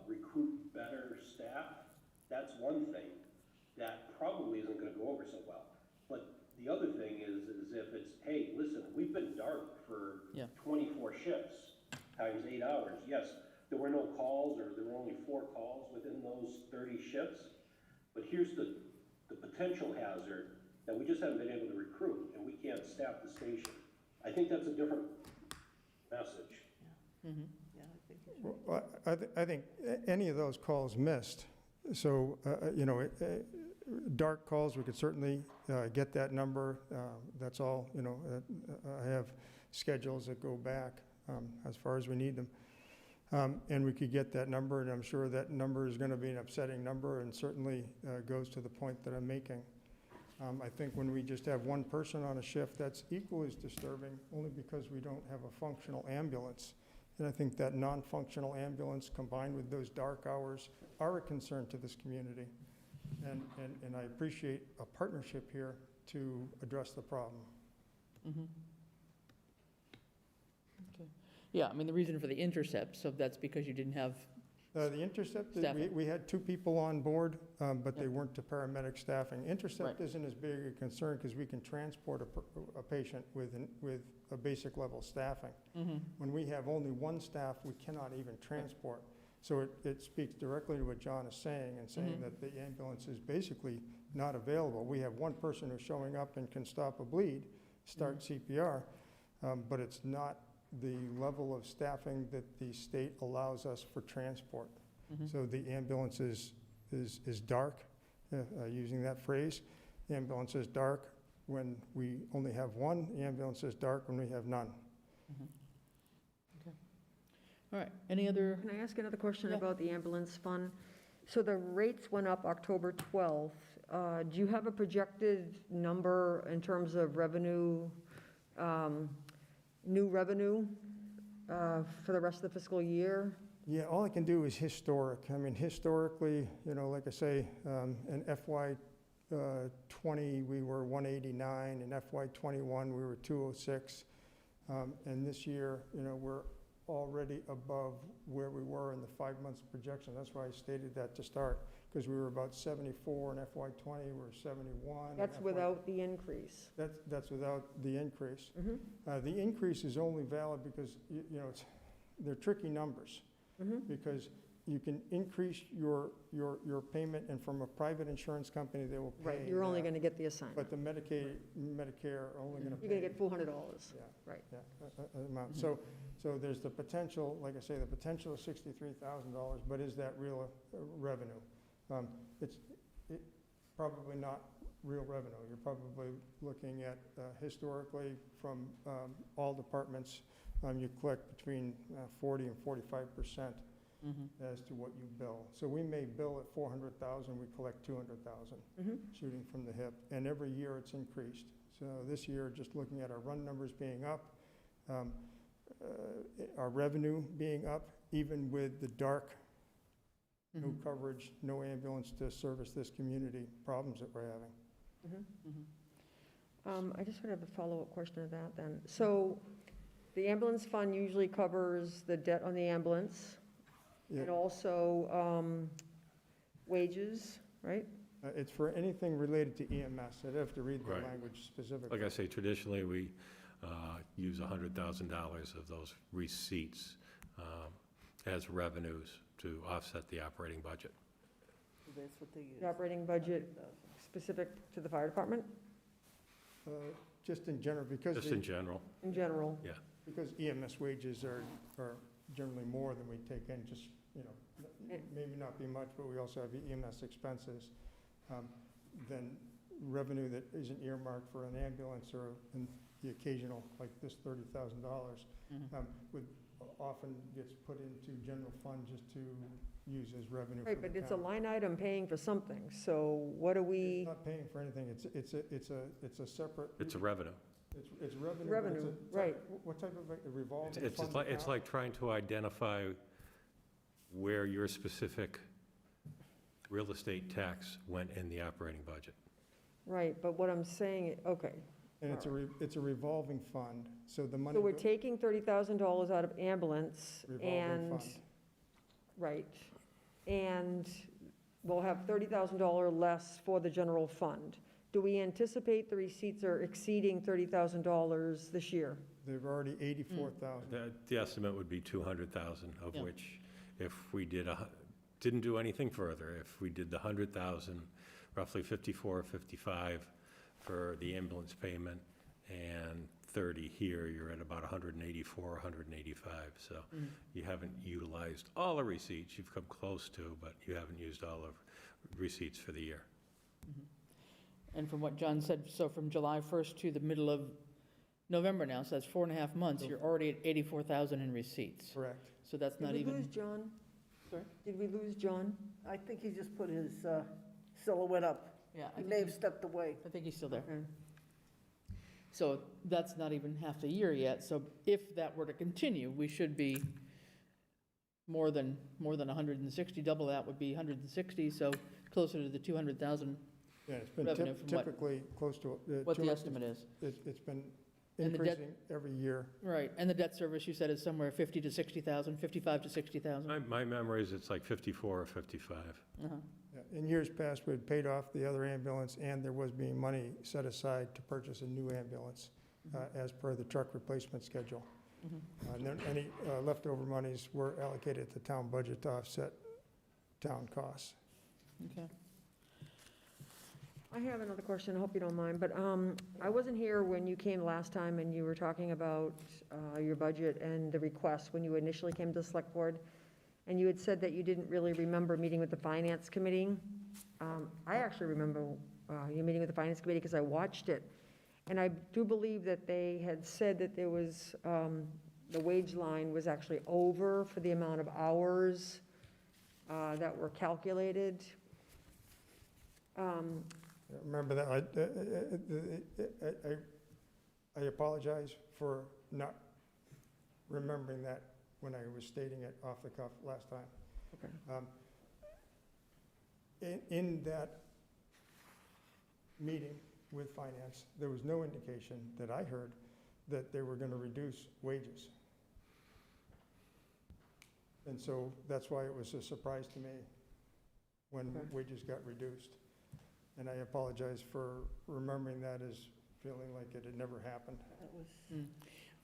recruit better staff. That's one thing that probably isn't gonna go over so well. But the other thing is if it's, hey, listen, we've been dark for Yeah. 24 shifts times 8 hours. Yes, there were no calls, or there were only 4 calls within those 30 shifts. But here's the potential hazard that we just haven't been able to recruit, and we can't staff the station. I think that's a different message. Yeah, I think it should. Well, I think any of those calls missed. So, dark calls, we could certainly get that number. That's all, I have schedules that go back as far as we need them. And we could get that number, and I'm sure that number is going to be an upsetting number and certainly goes to the point that I'm making. I think when we just have one person on a shift, that's equally as disturbing, only because we don't have a functional ambulance. And I think that non-functional ambulance combined with those dark hours are a concern to this community. And I appreciate a partnership here to address the problem. Okay. Yeah, I mean, the reason for the intercept, so that's because you didn't have, The intercept, Staffing. we had 2 people on board, but they Yeah. weren't to paramedic staffing. Intercept Right. isn't as big a concern because we can transport a patient with a basic level staffing. When we have only 1 staff, we cannot even transport. So it speaks directly to what John is saying, and saying that the ambulance is basically not available. We have 1 person who's showing up and can stop a bleed, start CPR, but it's not the level of staffing that the state allows us for transport. So the ambulance is dark, using that phrase. The ambulance is dark when we only have 1. The ambulance is dark when we have none. okay. All right, any other, Can I ask another question Yeah. about the ambulance fund? So the rates went up October 12th. Do you have a projected number in terms of revenue, new revenue for the rest of the fiscal year? Yeah, all I can do is historic. I mean, historically, like I say, in FY '20, we were 189, in FY '21, we were 206. And this year, we're already above where we were in the 5 months projection. That's why I stated that to start, because we were about 74 in FY '20, we were 71. in That's FY without the increase. That's without the increase. The increase is only valid because, they're tricky numbers. Because you can increase your payment, and from a private insurance company, they will pay Right, you're only that. going to get the assignment. But the Medicare are only going to pay. You're going to get $400. Yeah. Right. Yeah, a amount. So there's the potential, like I say, the potential of $63,000, but is that real revenue? It's probably not real revenue. You're probably looking at, historically, from all departments, you collect between 40 and 45% as to what you bill. So we may bill at $400,000, we collect $200,000, shooting from the hip, and every year it's increased. So this year, just looking at our run numbers being up, our revenue being up, even with the dark, no coverage, no ambulance to service this community, problems that we're having. I just would have a follow-up question to that then. So the ambulance fund usually covers the debt on the ambulance and Yeah. also wages, right? It's for anything related to EMS. I'd have to read the Right. language specifically. Like I say, traditionally, we use $100,000 of those receipts as revenues to offset the operating budget. That's what they use. The operating budget specific to the fire department Just in general, because Just in general, in general? because EMS wages are generally more than we take in, just, maybe not be much, but we also have EMS expenses. Then revenue that isn't earmarked for an ambulance or the occasional, like this $30,000, would often gets put into general fund just to use as revenue for Right, the but it's a town. line item paying for something, so what do It's we, not paying for anything. It's a separate. it's a revenue. It's revenue. but Revenue, it's right. What type of a revolving It's fund like, account? trying to identify where your specific Real estate tax went in the operating budget. Right, but what I'm saying, okay. And it's a revolving fund, so the money. So we're taking $30,000 out of ambulance Revolving and, fund. right, and we'll have $30,000 less for the general fund. Do we anticipate the receipts are exceeding $30,000 this year? They've already 84,000. The estimate would be 200,000, of Yeah. which, if we didn't do anything further, if we did the 100,000, roughly 54 or 55 for the ambulance payment, and 30 here, you're at about 184, 185. So you haven't utilized all the receipts. You've come close to, but you haven't used all of receipts for the year. And from what John said, so from July 1st to the middle of November now, so that's 4.5 months, you're already at 84,000 in receipts. Correct. So that's not Did we lose even, John? Sorry? Did we lose John? I think he just put his silhouette up. yeah, He may have stepped away. I think he's still there. Okay. So that's not even half the year yet. So if that were to continue, we should be more than 160. Double that would be 160, so closer to the 200,000, Yeah, it's been Revenue from what- typically close to. what the estimate is. It's been And the debt- increasing every year. Right, and the debt service, you said, is somewhere 50 to 60,000, 55 to 60,000? My memory is it's like 54 or 55. Uh-huh. Yeah, in years past, we'd paid off the other ambulance, and there was being money set aside to purchase a new ambulance as per the truck replacement schedule. And then any leftover monies were allocated to town budget to offset town costs. Okay. I have another question, I hope you don't mind, but I wasn't here when you came last time and you were talking about your budget and the request when you initially came to the select board, and you had said that you didn't really remember meeting with the finance committee. I actually remember you meeting with the finance committee because I watched it, and I do believe that they had said that there was, the wage line was actually over for the amount of hours that were calculated. Remember that, I apologize for not remembering that when I was stating it off the cuff last time. Okay. In that meeting with finance, there was no indication that I heard that they were going to reduce wages. And so that's why it was a surprise to me when Okay. wages got reduced. And I apologize for remembering that as feeling like it had never happened. That was,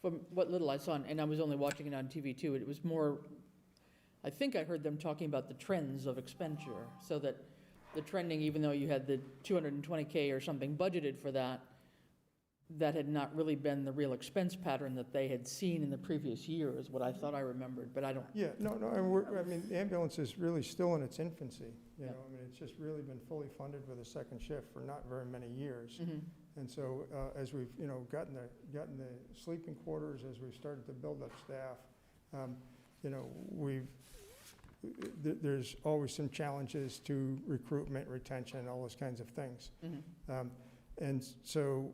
From what little I saw, and I was only watching it on TV too, it was more, I think I heard them talking about the trends of expenditure, so that the trending, even though you had the 220K or something budgeted for that, that had not really been the real expense pattern that they had seen in the previous year, is what I thought I remembered, but I don't, Yeah, no, and I mean, the ambulance is really still in its infancy, you Yeah. know, I mean, it's just really been fully funded with a second shift for not very many years. And so, as we've, you know, gotten the sleeping quarters, as we've started to build up staff, you know, there's always some challenges to recruitment, retention, all those kinds of things. And so,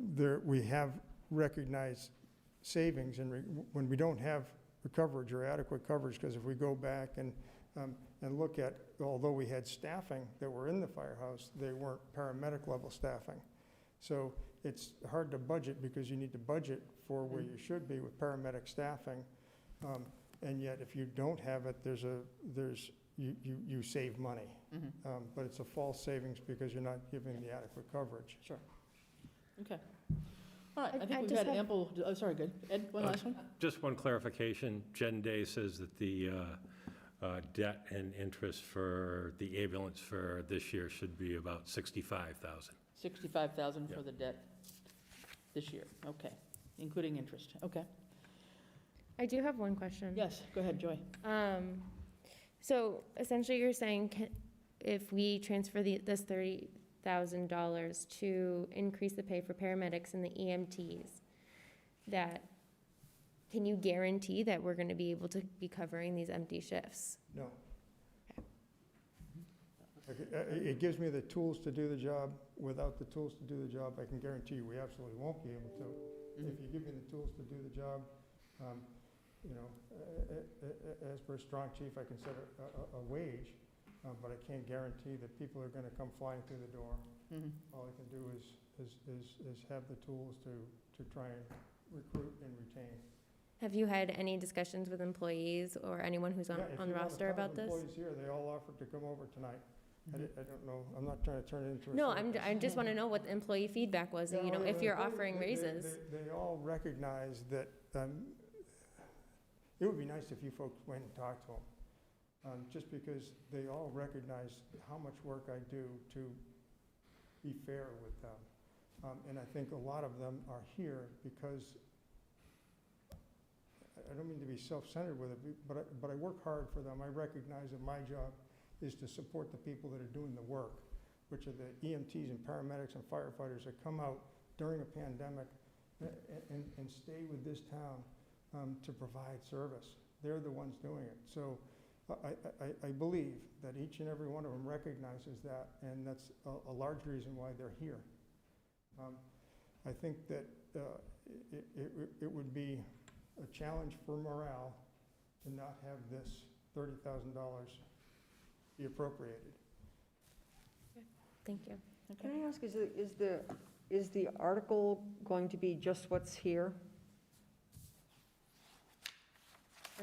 we have recognized savings, and when we don't have the coverage or adequate coverage, because if we go back and look at, although we had staffing that were in the firehouse, they weren't paramedic level staffing. So it's hard to budget, because you need to budget for where you should be with paramedic staffing. And yet, if you don't have it, you save money. But it's a false savings because you're not giving the adequate coverage. sure. Okay. All right, I I think we've just had have- ample, oh, sorry, good. Ed, one last one? Just one clarification. Jen Day says that the debt and interest for the ambulance for this year should be about 65,000. 65,000 for Yeah. the debt this year, okay, including interest, okay. I do have one question. Yes, go ahead, Joy. So essentially, you're saying if we transfer this $30,000 to increase the pay for paramedics and the EMTs, can you guarantee that we're going to be able to be covering these empty shifts? No. It gives me the tools to do the job. Without the tools to do the job, I can guarantee you we absolutely won't be able to. If you give me the tools to do the job, you know, as per strong chief, I can set a wage, but I can't guarantee that people are gonna come flying through the door. Mhm. All I can do is have the tools to try and recruit and retain. Have you had any discussions with employees or anyone who's on Yeah, if on you the want a roster ton of about this? employees here, they all offered to come over tonight. I Mhm. don't know, I'm not trying to turn it into a No, circus. I just want to know what the employee feedback was, you know, if you're offering raises. They all recognize that, it would be nice if you folks went and talked to them, just because they all recognize how much work I do to be fair with them. And I think a lot of them are here because, I don't mean to be self-centered with it, but I work hard for them. I recognize that my job is to support the people that are doing the work, which are the EMTs and paramedics and firefighters that come out during a pandemic and stay with this town to provide service. They're the ones doing it. So I believe that each and every one of them recognizes that, and that's a large reason why they're here. I think that it would be a challenge for morale to not have this $30,000 be appropriated. Thank you. Can I ask, is the article going to be just what's here?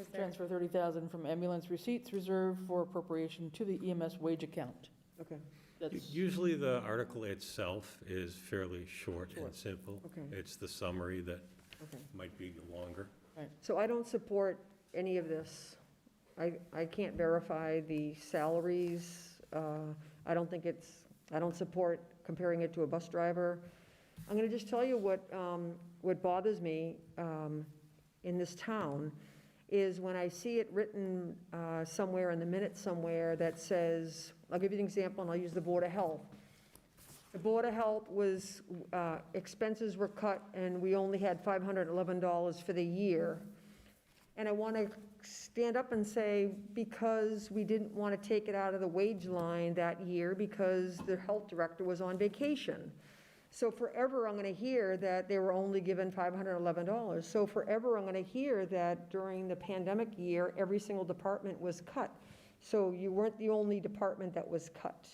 Is there- Transfer 30,000 from ambulance receipts reserve for appropriation to the EMS wage account. Okay, That's, Usually the article itself is fairly short Short. and simple. okay, It's the summary that okay. might be longer. So I don't support any of this. I can't verify the salaries. I don't support comparing it to a bus driver. I'm going to just tell you what bothers me in this town is when I see it written somewhere in the minutes somewhere that says, I'll give you an example, and I'll use the Board of Health. The Board of Health was, expenses were cut, and we only had $511 for the year. And I want to stand up and say, because we didn't want to take it out of the wage line that year because the health director was on vacation. So forever, I'm going to hear that they were only given $511. So forever, I'm going to hear that during the pandemic year, every single department was cut. So you weren't the only department that was cut.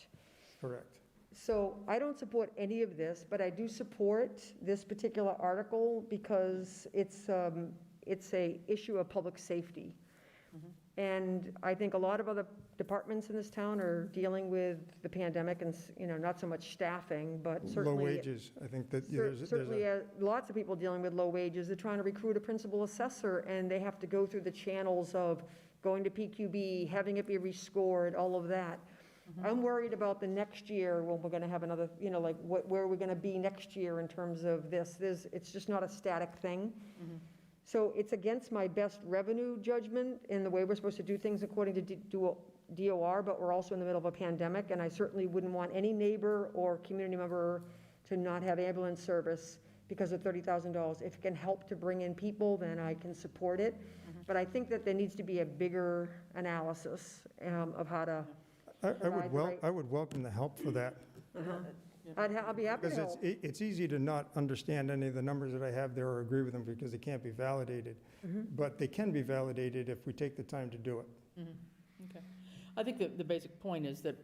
Correct. So I don't support any of this, but I do support this particular article because it's a issue of public safety. And I think a lot of other departments in this town are dealing with the pandemic and, not so much staffing, but certainly. Low wages, I think that there's Certainly, a, lots of people dealing with low wages. They're trying to recruit a principal assessor, and they have to go through the channels of going to PQB, having it be rescored, all of that. I'm worried about the next year when we're going to have another, where are we going to be next year in terms of this? It's just not a static thing. So it's against my best revenue judgment in the way we're supposed to do things according to DOR, but we're also in the middle of a pandemic, and I certainly wouldn't want any neighbor or community member to not have ambulance service because of $30,000. If it can help to bring in people, then I can support it. But I think that there needs to be a bigger analysis of how to. I would welcome the help for that. I'll be happy to Because help. it's easy to not understand any of the numbers that I have there or agree with them because they can't be validated. But they can be validated if we take the time to do it. okay. I think that the basic point is that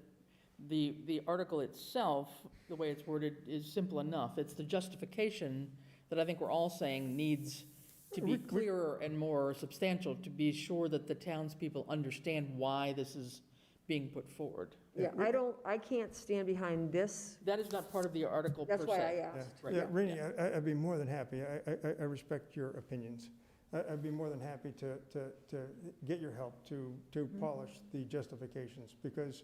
the article itself, the way it's worded, is simple enough. It's the justification that I think we're all saying needs to be clearer and more substantial to be sure that the townspeople understand why this is being put forward. Yeah, I can't stand behind this. That is not part of the article per se. That's why I Yeah, asked. Right. yeah, Rini, I'd be more than happy. I respect your opinions. I'd be more than happy to get your help to polish the justifications because,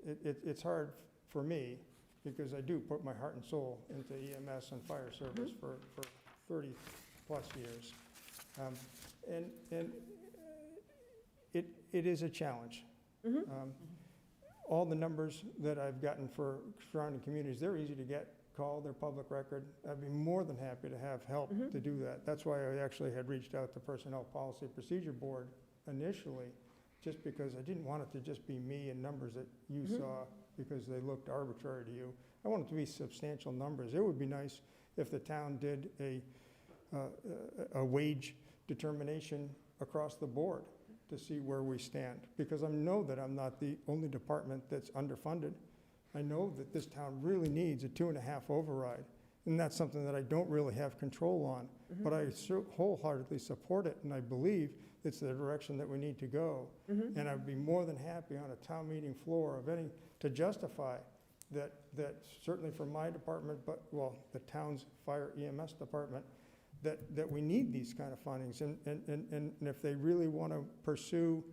it's hard for me because I do put my heart and soul into EMS and fire service for 30-plus years. And it is a challenge. All the numbers that I've gotten for surrounding communities, they're easy to get, call, they're public record. I'd be more than happy to have help to do that. That's why I actually had reached out to Personnel Policy Procedure Board initially, just because I didn't want it to just be me and numbers that you saw because they looked arbitrary to you. I want it to be substantial numbers. It would be nice if the town did a wage determination across the board. to see where we stand, because I know that I'm not the only department that's underfunded. I know that this town really needs a 2.5 override, and that's something that I don't really have control on. But I wholeheartedly support it, and I believe it's the direction that we need to go. And I'd be more than happy on a town meeting floor to justify that certainly for my department, but, well, the town's fire EMS department, that we need these kind of fundings. And if they really want to pursue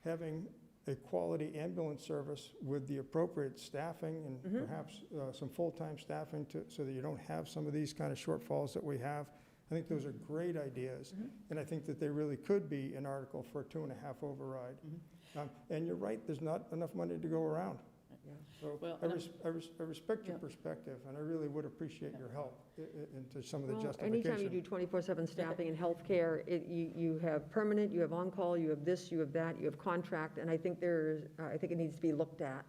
having a quality ambulance service with the appropriate staffing and perhaps some full-time staffing so that you don't have some of these kind of shortfalls that we have, I think those are great ideas. And I think that they really could be an article for a 2.5 override. And you're right, there's not enough money to go around. So Well, I respect your perspective, and I really would appreciate your help into some of the Well, justification. anytime you do 24/7 staffing in healthcare, you have permanent, you have on-call, you have this, you have that, you have contract, and I think I think it needs to be looked at.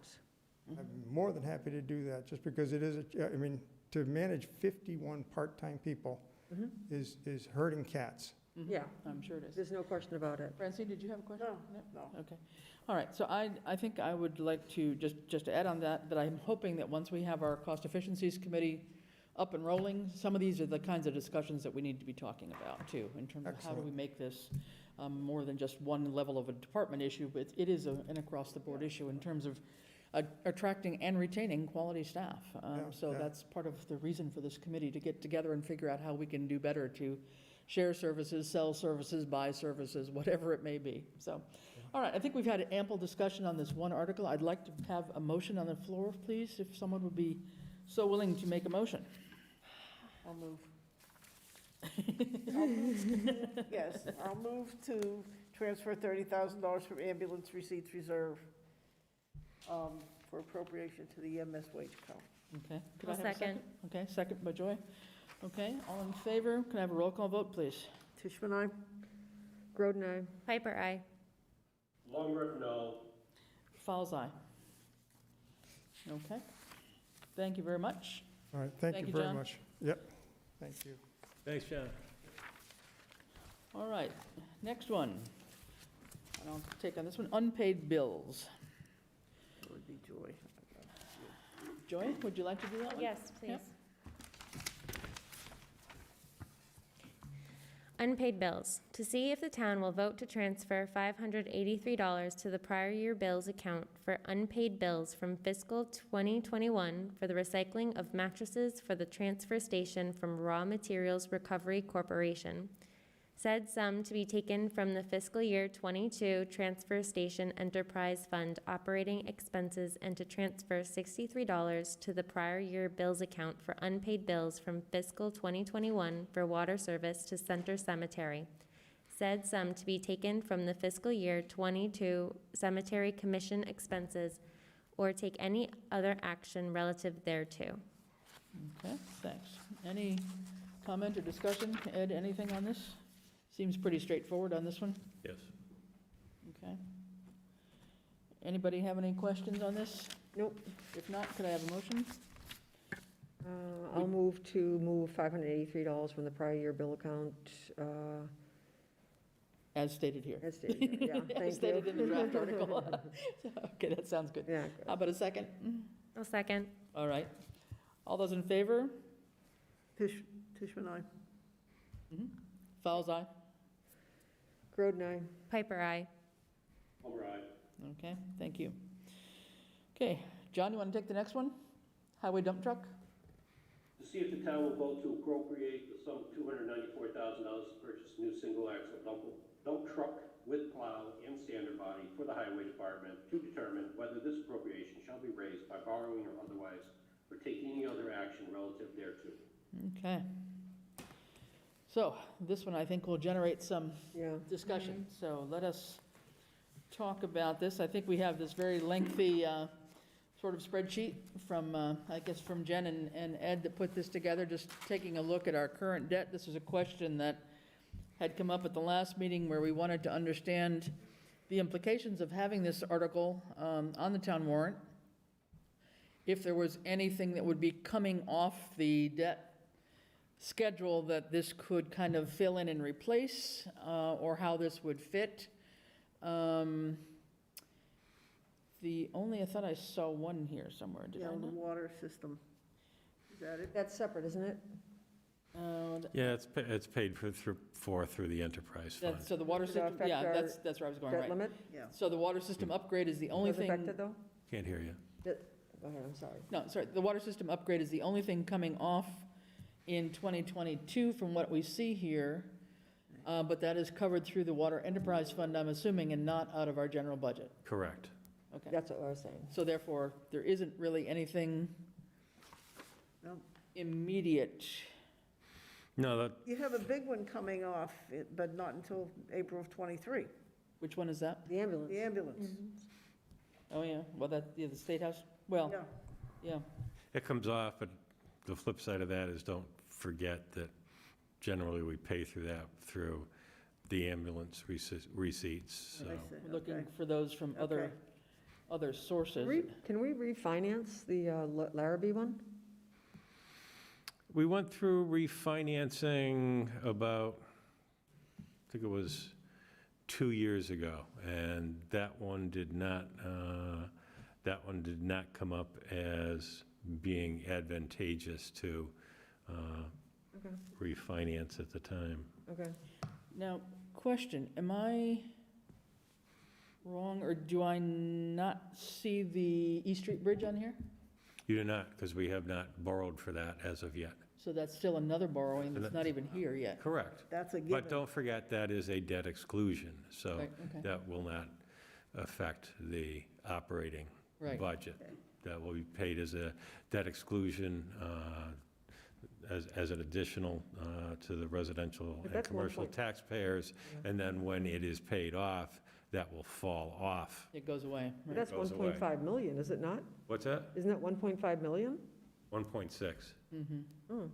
I'm more than happy to do that, just because it is, I mean, to manage 51 part-time people is herding cats. Yeah, I'm sure it is. there's no question about it. Francine, did you have a question? No. Okay. All right, so I think I would like to, just to add on that I'm hoping that once we have our cost efficiencies committee up and rolling, some of these are the kinds of discussions that we need to be talking about too, in terms of how do we make this more than just one level of a department issue, but it is an across-the-board issue in terms of attracting and retaining quality staff. So yeah. that's part of the reason for this committee, to get together and figure out how we can do better to share services, sell services, buy services, whatever it may be. So, all right, I think we've had ample discussion on this one article. I'd like to have a motion on the floor, please, if someone would be so willing to make a motion. I'll move. Yes, I'll move to transfer $30,000 from ambulance receipts reserve for appropriation to the EMS wage account. Okay. Could I'll I have a second. Okay, second by Joy. Okay, all in favor? Can I have a roll call vote, please? Tishman, aye? Groden, aye. Piper, aye. Longworth, no. Fowles, aye. Okay. Thank you very much. All right, thank Thank you you, very John. much. Yep, thank you. Thanks, John. All right, next one. And I'll take on this one, unpaid bills. That would be Joy. Joy, would you like to do that one? Yes, please. Yep. Unpaid bills. To see if the town will vote to transfer $583 to the prior year bills account for unpaid bills from fiscal 2021 for the recycling of mattresses for the transfer station from Raw Materials Recovery Corporation. Said sum to be taken from the fiscal year 22 Transfer Station Enterprise Fund operating expenses, and to transfer $63 to the prior year bills account for unpaid bills from fiscal 2021 for water service to Center Cemetery. Said sum to be taken from the fiscal year 22 Cemetery Commission expenses, or take any other action relative thereto. Okay, thanks. Any comment or discussion? Ed, anything on this? Seems pretty straightforward on this one. Yes. Okay. Anybody have any questions on this? Nope. If not, could I have a motion? I'll move $583 from the prior year bill account, As stated here. as stated here. Yeah, thank you. As stated in the draft article. Okay, that sounds good. Yeah, How about a second? I'll second. All right. All those in favor? Tishman, aye? Fowles, aye. Groden, aye. Piper, aye. All right. Okay, thank you. Okay, John, you want to take the next one? Highway dump truck? To see if the town will vote to appropriate the sum of $294,000 to purchase a new single-axle dump truck with plow and standard body for the highway department, to determine whether this appropriation shall be raised by borrowing or otherwise, or take any other action relative thereto. Okay. So this one, I think, will generate some Yeah. discussion. So let us talk about this. I think we have this very lengthy sort of spreadsheet from, I guess, from Jen and Ed that put this together, just taking a look at our current debt. This is a question that had come up at the last meeting, where we wanted to understand the implications of having this article on the town warrant, if there was anything that would be coming off the debt schedule that this could kind of fill in and replace, or how this would fit. I thought I saw one here somewhere, did Yeah, I the not? water system. Is that it? That's separate, isn't it? Yeah, it's paid through the enterprise fund. So the water Does it system, affect yeah, our that's where I was going, Debt right. limit? Yeah. So the water system upgrade is the only Was thing. affected, though? Can't hear you. Go ahead, I'm sorry. No, sorry, the water system upgrade is the only thing coming off in 2022 from what we see here, but that is covered through the Water Enterprise Fund, I'm assuming, and not out of our general budget. Correct. Okay, That's what I was saying. so therefore, there isn't really anything No. immediate. No, You have a big one coming off, but not until April of '23, Which one is that? The ambulance. the ambulance. Oh, yeah, well, yeah, the State House, well, Yeah, yeah, it comes off, but the flip side of that is don't forget that generally we pay through the ambulance receipts, so. I see, we're looking okay. for those from Okay. other sources. Can we refinance the Larrabee one? We went through refinancing about, I think it was 2 years ago, and that one did not come up as being advantageous to Okay, refinance at the time. okay. Now, question, am I wrong, or do I not see the East Street Bridge on here? You do not, because we have not borrowed for that as of yet. So that's still another borrowing that's not even here yet. Correct. That's a given. But don't forget, that is a debt exclusion, so Right, okay. that will not affect the operating Right. budget. Okay. That will be paid as a debt exclusion, as an additional to the residential But and that's commercial 1 point- taxpayers, and then when it is paid off, that will fall off. It goes away, But right? that's goes away. 1.5 million, is it not? What's that? Isn't that 1.5 million? 1.6. Mm-hmm. Oh,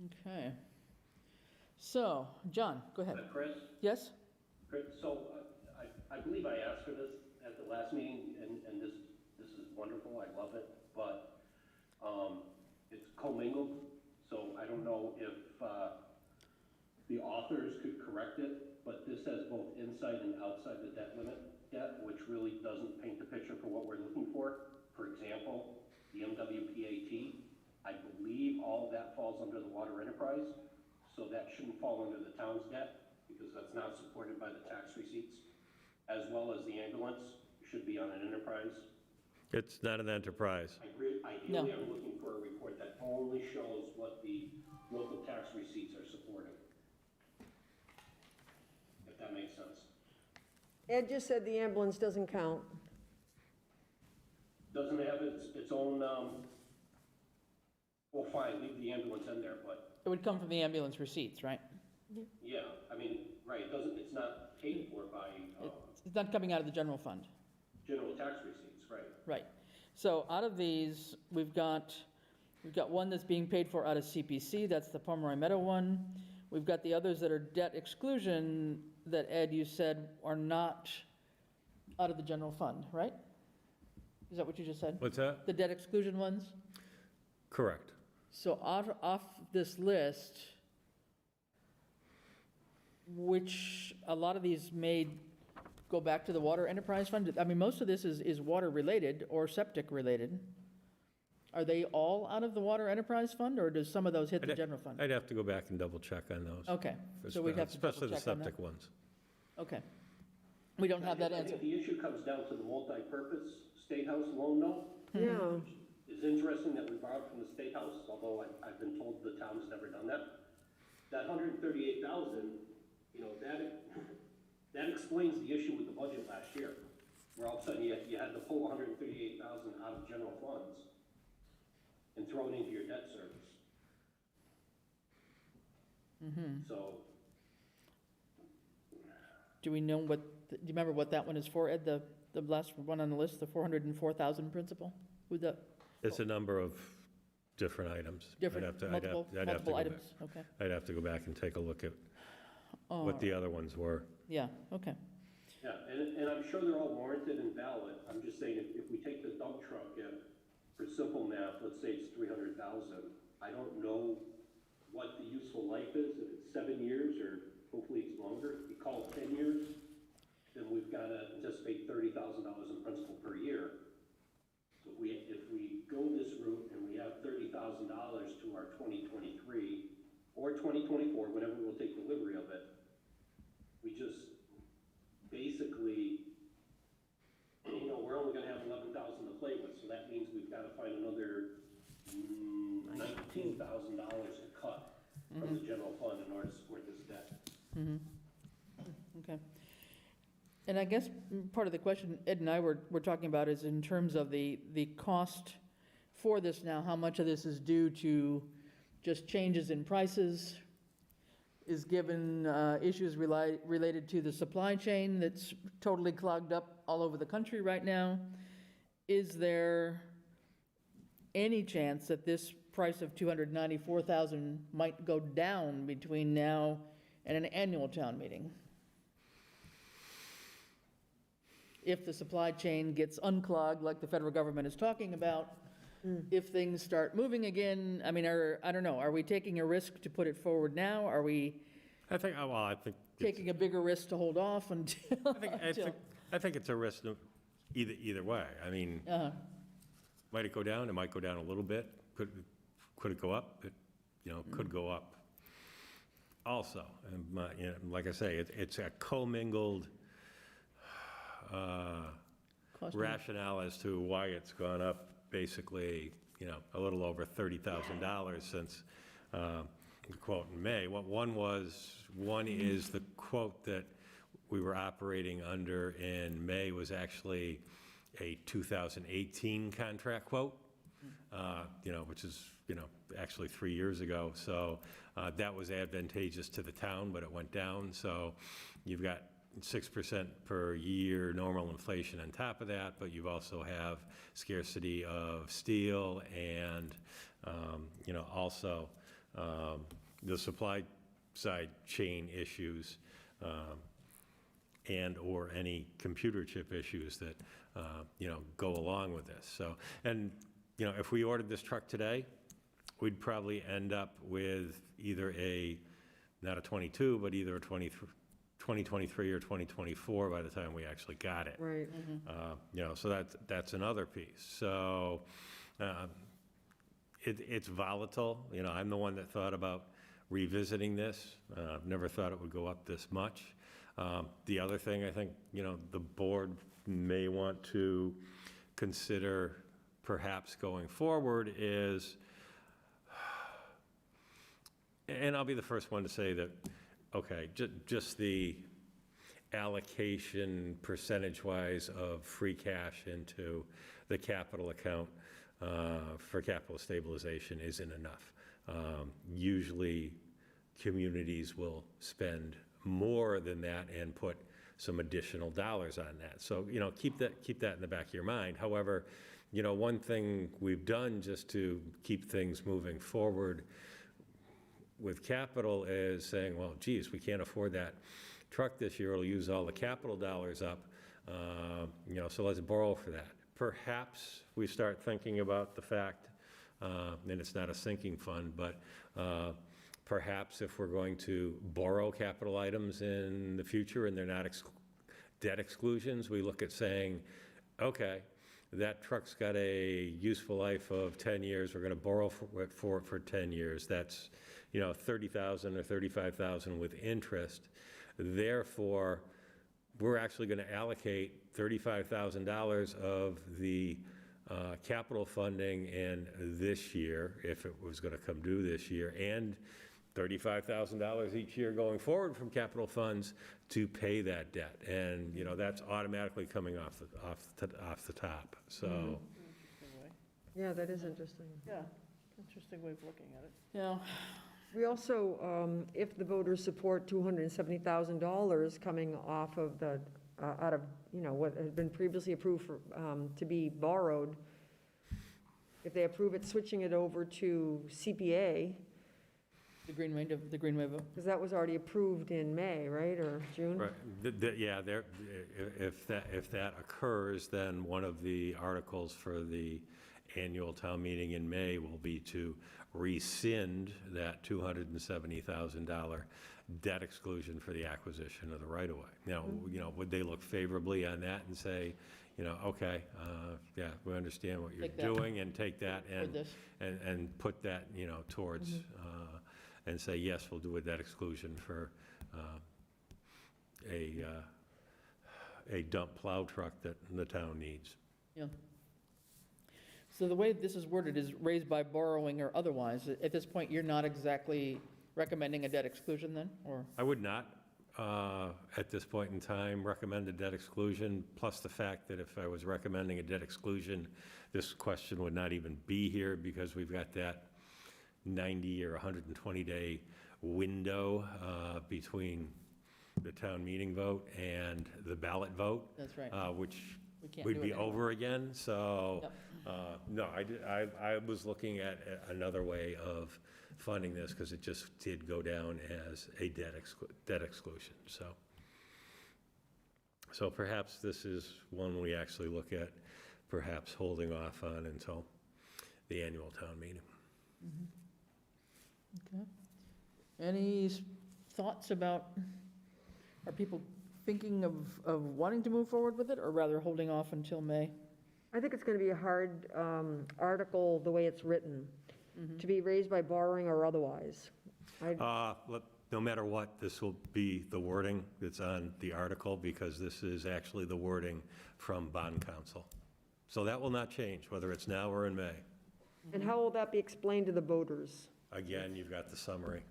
Okay. So, John, go ahead. Chris? Yes? Chris, so I believe I asked for this at the last meeting, and this is wonderful, I love it, but it's commingled, so I don't know if the authors could correct it, but this has both inside and outside the debt limit debt, which really doesn't paint the picture for what we're looking for. For example, the MWPAT, I believe all of that falls under the water enterprise, so that shouldn't fall under the town's debt, because that's not supported by the tax receipts, as well as the ambulance should be on an enterprise. It's not an enterprise. Ideally, I'm looking for a report that only shows what the local tax receipts are supporting. If that makes sense. Ed just said the ambulance doesn't count. Doesn't have its own, well, fine, leave the ambulance in there, but, It would come from the ambulance receipts, right? yeah, I mean, right, it's not paid for by, It's not coming out of the general fund. general tax receipts, right? Right. So out of these, we've got one that's being paid for out of CPC, that's the Pomeroy Meadow one. We've got the others that are debt exclusion that, Ed, you said are not out of the general fund, right? Is that what you just said? What's that? The debt exclusion ones? Correct. So off this list, which a lot of these may go back to the Water Enterprise Fund? I mean, most of this is water-related or septic-related. Are they all out of the Water Enterprise Fund, or does some of those hit the general fund? I'd have to go back and double check on those. Okay, so we'd have to double Especially the check on that. septic ones. Okay. We don't have that I answer. think the issue comes down to the multi-purpose State House loan note. Yeah, It's interesting that we borrowed from the State House, although I've been told the town has never done that. That 138,000, you know, that explains the issue with the budget last year, where all of a sudden you had to pull 138,000 out of general funds and throw it into your debt service. So, Do we know do you remember what that one is for, Ed, the last one on the list, the 404,000 principal? Who the, It's a number of different items. different, I'd have to multiple go back. items? Okay. I'd have to go back and take a look at All what right. the other ones were. Yeah, okay. yeah, and I'm sure they're all warranted and valid. I'm just saying, if we take the dump truck and, for simple math, let's say it's 300,000, I don't know what the useful life is, if it's 7 years or hopefully it's longer. You call it 10 years, anticipate $30,000 in principal per year. So if we go this route and we have $30,000 to our 2023 or 2024, whenever we'll take delivery of it, we just basically, you know, we're only gonna have 11,000 to play with, so that means we've gotta find another $19,000 to cut from the general fund in order to support this debt. Okay. And I guess part of the question Ed and I were talking about is in terms of the cost for this now, how much of this is due to just changes in prices, is given issues related to the supply chain that's totally clogged up all over the country right now. Is there any chance that this price of $294,000 might go down between now and an annual town meeting? If the supply chain gets unclogged like the federal government is talking about, if things start moving again, I mean, I don't know, are we taking a risk to put it forward now? Are we I think, well, I think. taking a bigger risk to hold off until? I think it's a risk either way. I mean, might it go down? It might go down a little bit. Could it go up? It, you know, could go up also. And you know, like I say, it's a commingled rationale as to why it's gone up basically, you know, a little over $30,000 since the quote in May. One is the quote that we were operating under in May was actually a 2018 contract quote, you know, which is, you know, actually 3 years ago. So that was advantageous to the town, but it went down. So you've got 6% per year normal inflation on top of that, but you also have scarcity of steel and, you know, also the supply side chain issues and or any computer chip issues that, you know, go along with this. So, and, you know, if we ordered this truck today, we'd probably end up with either not a 22, but either a 2023 or 2024 by the time we actually got it. Right. You know, so that's another piece. So it's volatile. You know, I'm the one that thought about revisiting this. Never thought it would go up this much. The other thing I think, you know, the board may want to consider perhaps going forward is, and I'll be the first one to say that, okay, just the allocation percentage-wise of free cash into the capital account for capital stabilization isn't enough. Usually, communities will spend more than that and put some additional dollars on that. So, you know, keep that in the back of your mind. However, you know, one thing we've done just to keep things moving forward with capital is saying, well, geez, we can't afford that truck this year. It'll use all the capital dollars up, you know, so let's borrow for that. Perhaps we start thinking about the fact, and it's not a sinking fund, but perhaps if we're going to borrow capital items in the future and they're not debt exclusions, we look at saying, okay, that truck's got a useful life of 10 years. We're going to borrow for it for 10 years. That's, you know, $30,000 or $35,000 with interest. Therefore, we're actually going to allocate $35,000 of the capital funding in this year, if it was going to come due this year, and $35,000 each year going forward from capital funds to pay that debt. And, you know, that's automatically coming off the top, so. Yeah, that is interesting. Yeah, interesting way of looking at it. Yeah, We also, if the voters support $270,000 coming off of the, out of, you know, what had been previously approved for, to be borrowed, if they approve it, switching it over to CPA, the Greenway vote. because that was already approved in May, right, or June? Right. Yeah, if that occurs, then one of the articles for the annual town meeting in May will be to rescind that $270,000 debt exclusion for the acquisition of the right-of-way. Now, would they look favorably on that and say, okay, yeah, we understand what you're Take that. doing, and take that For this. and put that, towards, and say, yes, we'll do a debt exclusion for a dump plow truck that the town needs. Yeah. So the way this is worded is raised by borrowing or otherwise. At this point, you're not exactly recommending a debt exclusion then, or? I would not, at this point in time, recommend a debt exclusion, plus the fact that if I was recommending a debt exclusion, this question would not even be here, because we've got that 90 or 120-day window between the town meeting vote and the ballot vote. That's right. Which We can't would do be it anymore. over again, so, Yep. no, I was looking at another way of funding this, because it just did go down as a debt exclusion, so. So perhaps this is one we actually look at, perhaps holding off on until the annual town meeting. Okay. Any thoughts about, are people thinking of wanting to move forward with it, or rather holding off until May? I think it's going to be a hard article, the way it's written, to be raised by borrowing or otherwise. No matter what, this will be the wording that's on the article, because this is actually the wording from bond counsel. So that will not change, whether it's now or in May. And how will that be explained to the voters? Again, you've got the summary.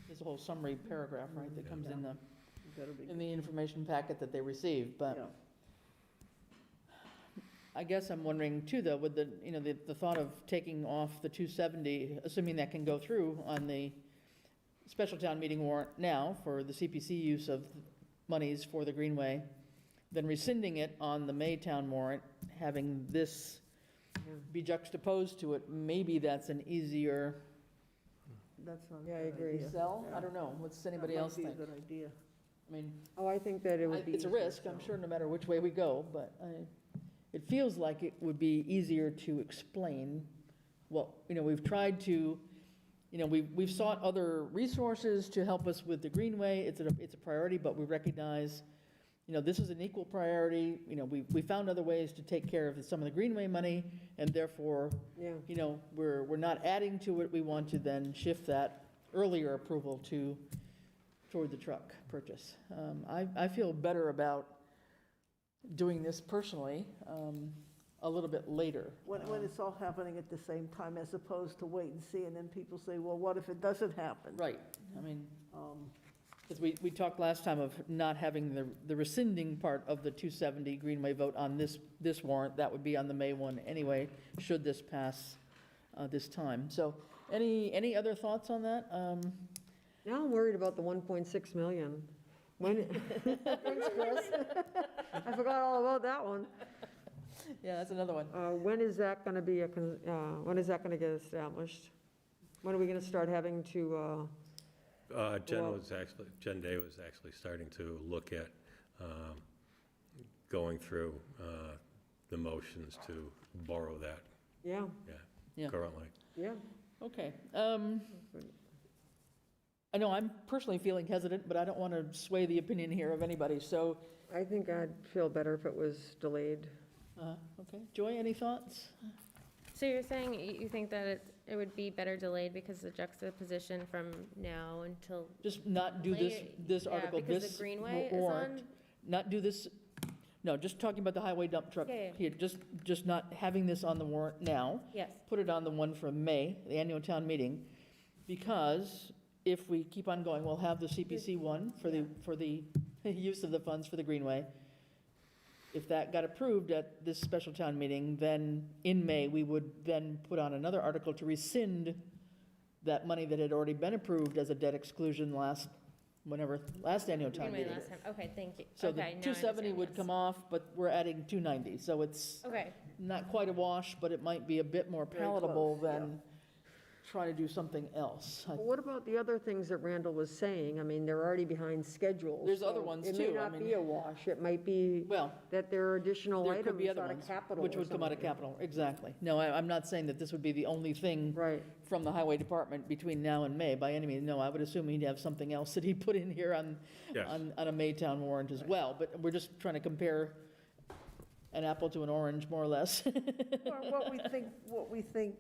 There's a whole summary paragraph, right, that comes in Better be- in the information packet that they received, Yeah. but I guess I'm wondering too, though, with the, the thought of taking off the 270, assuming that can go through on the special town meeting warrant now for the CPC use of monies for the Greenway, then rescinding it on the May town warrant, having this be juxtaposed to it, maybe that's an easier That's not a Yeah, I good agree. idea. sell? Yeah. I don't know. What's That anybody might else be a think? good idea. I mean, Oh, I think that it would be. it's a easier, risk, I'm so. sure, no matter which way we go, but it feels like it would be easier to explain what, we've tried to, we've sought other resources to help us with the Greenway. It's a priority, but we recognize, this is an equal priority. We found other ways to take care of some of the Greenway money, and therefore, Yeah. we're not adding to it. We want to then shift that earlier approval toward the truck purchase. I feel better about doing this personally a little bit later. When it's all happening at the same time, as opposed to wait and see, and then people say, well, what if it doesn't happen? Right, I mean, Um, because we talked last time of not having the rescinding part of the 270 Greenway vote on this warrant. That would be on the May one anyway, should this pass this time. So any other thoughts on that? Now I'm worried about the 1.6 million. When, thanks, Chris. I forgot all about that one. Yeah, that's another one. When is that going to be, when is that going to get established? When are we going to start having to, Jen Day was actually starting to look at going through the motions to borrow that, yeah, Yeah. currently. yeah. Okay. I know I'm personally feeling hesitant, but I don't want to sway the opinion here of anybody, so, I think I'd feel better if it was delayed. okay. Joy, any thoughts? So you're saying you think that it would be better delayed because the juxtaposition from now until, Just not do this, Late- this yeah, article, because the this Greenway is warrant. on? Not do this, no, just talking about the highway dump truck Yeah, yeah. here, just not having this on the warrant now. yes, Put it on the one for May, the annual town meeting, because if we keep on going, we'll have the CPC one for the use of the funds for the Greenway. If that got approved at this special town meeting, then in May, we would then put on another article to rescind that money that had already been approved as a debt exclusion last annual town Greenway meeting. last time, okay, thank you. So the Okay, now I 270 understand, would yes. come off, but we're adding 290, so it's Okay, not quite a wash, but it might be a bit more Very palatable close, yeah. than try to do something else. But what about the other things that Randall was saying? I mean, they're already behind schedule. There's other so ones It too, may I not mean- be a wash, it might be Well, that there are additional there could be items other out of ones, capital which or would come out of something. capital, exactly. No, I'm not saying that this would be the only thing Right, from the highway department between now and May, by any means. No, I would assume he'd have something else that he put in here on, Yes. on a Maytown warrant as well. But we're just trying to compare an apple to an orange, more or less. Or what we think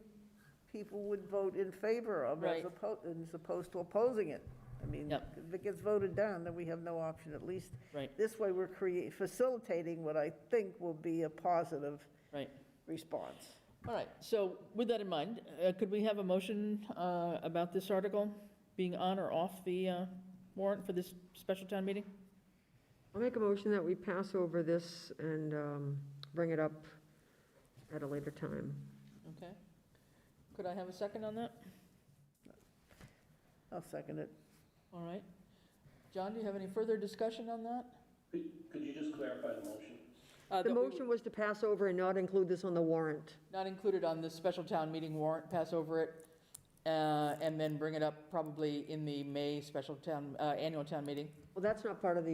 people would vote in favor of Right. as opposed to opposing it. I mean, Yep. if it gets voted down, then we have no option, at least. Right. This way, we're facilitating what I think will be a positive Right. response. All right, so with that in mind, could we have a motion about this article being on or off the warrant for this special town meeting? I'll make a motion that we pass over this and bring it up at a later time. Okay. Could I have a second on that? I'll second it. All right. John, do you have any further discussion on that? Could you just clarify the motion? That The we would motion was to pass over and not include this on the warrant. not included on this special town meeting warrant, pass over it, and then bring it up probably in the May special town, annual town meeting? Well, that's not part of the,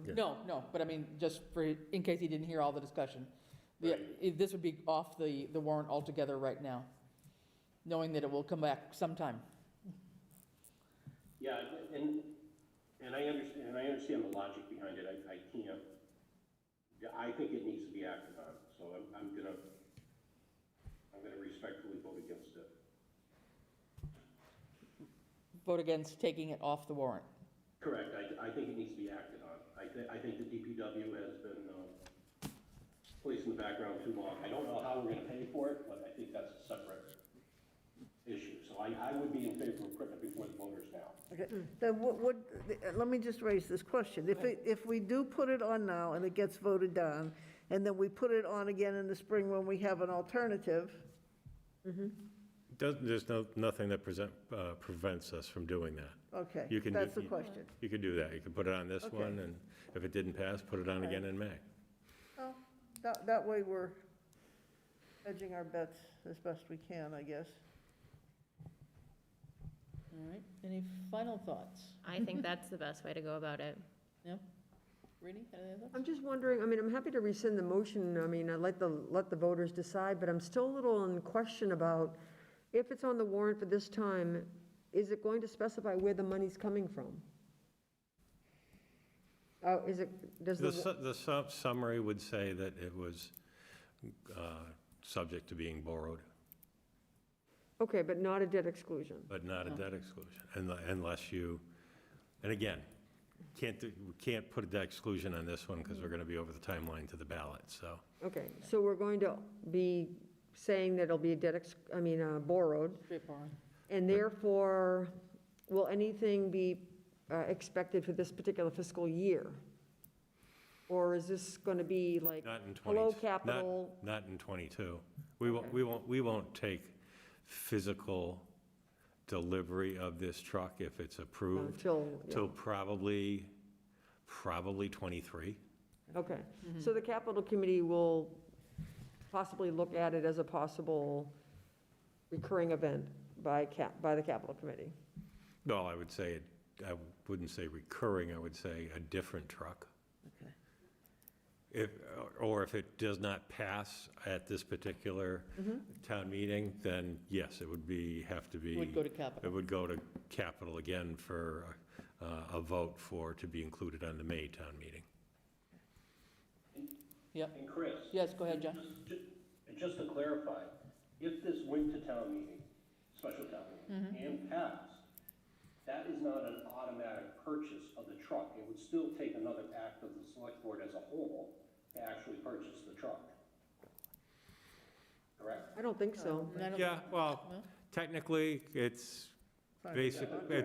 Yeah. No, but I mean, just for, in case he didn't hear all the discussion. This would be off the warrant altogether right now, knowing that it will come back sometime. Yeah, and I understand the logic behind it. I can't, yeah, I think it needs to be acted on, so I'm gonna respectfully vote against it. Vote against taking it off the warrant. Correct, I think it needs to be acted on. I think the DPW has been placed in the background too long. I don't know how we're gonna pay for it, but I think that's a separate issue. So I would be in favor of putting it before the voters now. Okay, then let me just raise this question. If we do put it on now and it gets voted down, and then we put it on again in the spring when we have an alternative, There's nothing that prevents us from doing that. okay, You can that's do- the question. You could do that. You could put it on this Okay. one, and if it didn't pass, put it on again in May. Well, that way we're hedging our bets as best we can, I guess. All right, any final thoughts? I think that's the best way to go about it. No? Rini, any other thoughts? I'm just wondering, I mean, I'm happy to rescind the motion. I mean, I'd let the voters decide, but I'm still a little in question about if it's on the warrant for this time, is it going to specify where the money's coming from? Is it, does The summary would say that it was subject to being borrowed, okay, but not a debt exclusion. but not a No. debt exclusion, unless you, and again, we can't put a debt exclusion on this one because we're going to be over the timeline to the ballot, so. Okay, so we're going to be saying that it'll be a borrowed, Straight borrowing. and therefore, will anything be expected for this particular fiscal year? Or is this going to be like, Not in hello, 20, capital? not in '22. We Okay. won't take physical delivery of this truck if it's approved Until, yeah. till probably '23. Okay, so the capital committee will possibly look at it as a possible recurring event by the capital committee? Well, I would say, I wouldn't say recurring, I would say a different truck. Okay. Or if it does not pass at this particular town meeting, then yes, it would have to be. It would go to It capital. would go to capital again for a vote to be included on the May town meeting. Yep, And Chris? yes, go ahead, John. Just to clarify, if this went to town meeting, special town meeting, and passed, that is not an automatic purchase of the truck. It would still take another act of the select board as a whole to actually purchase the truck. Correct? I don't think so. I don't- Yeah, well, No? technically, it's basically,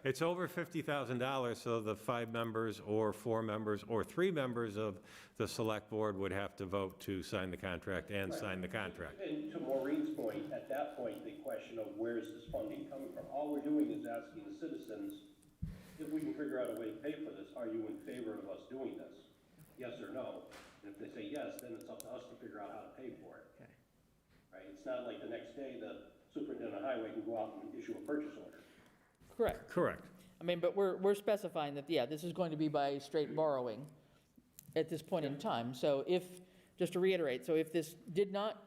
it's over $50,000, so the 5 members or 4 members or 3 members of the select board would have to vote to sign the contract and sign the contract. And to Maureen's point, at that point, the question of where is this funding coming from? All we're doing is asking the citizens, if we can figure out a way to pay for this, are you in favor of us doing this? Yes or no? And if they say yes, then it's up to us to figure out how to pay for it. Okay. Right? It's not like the next day the superintendent of highway can go out and issue a purchase order. Correct. Correct. I mean, but we're specifying that, yeah, this is going to be by straight borrowing at this point in time. So if, just to reiterate, so if this did not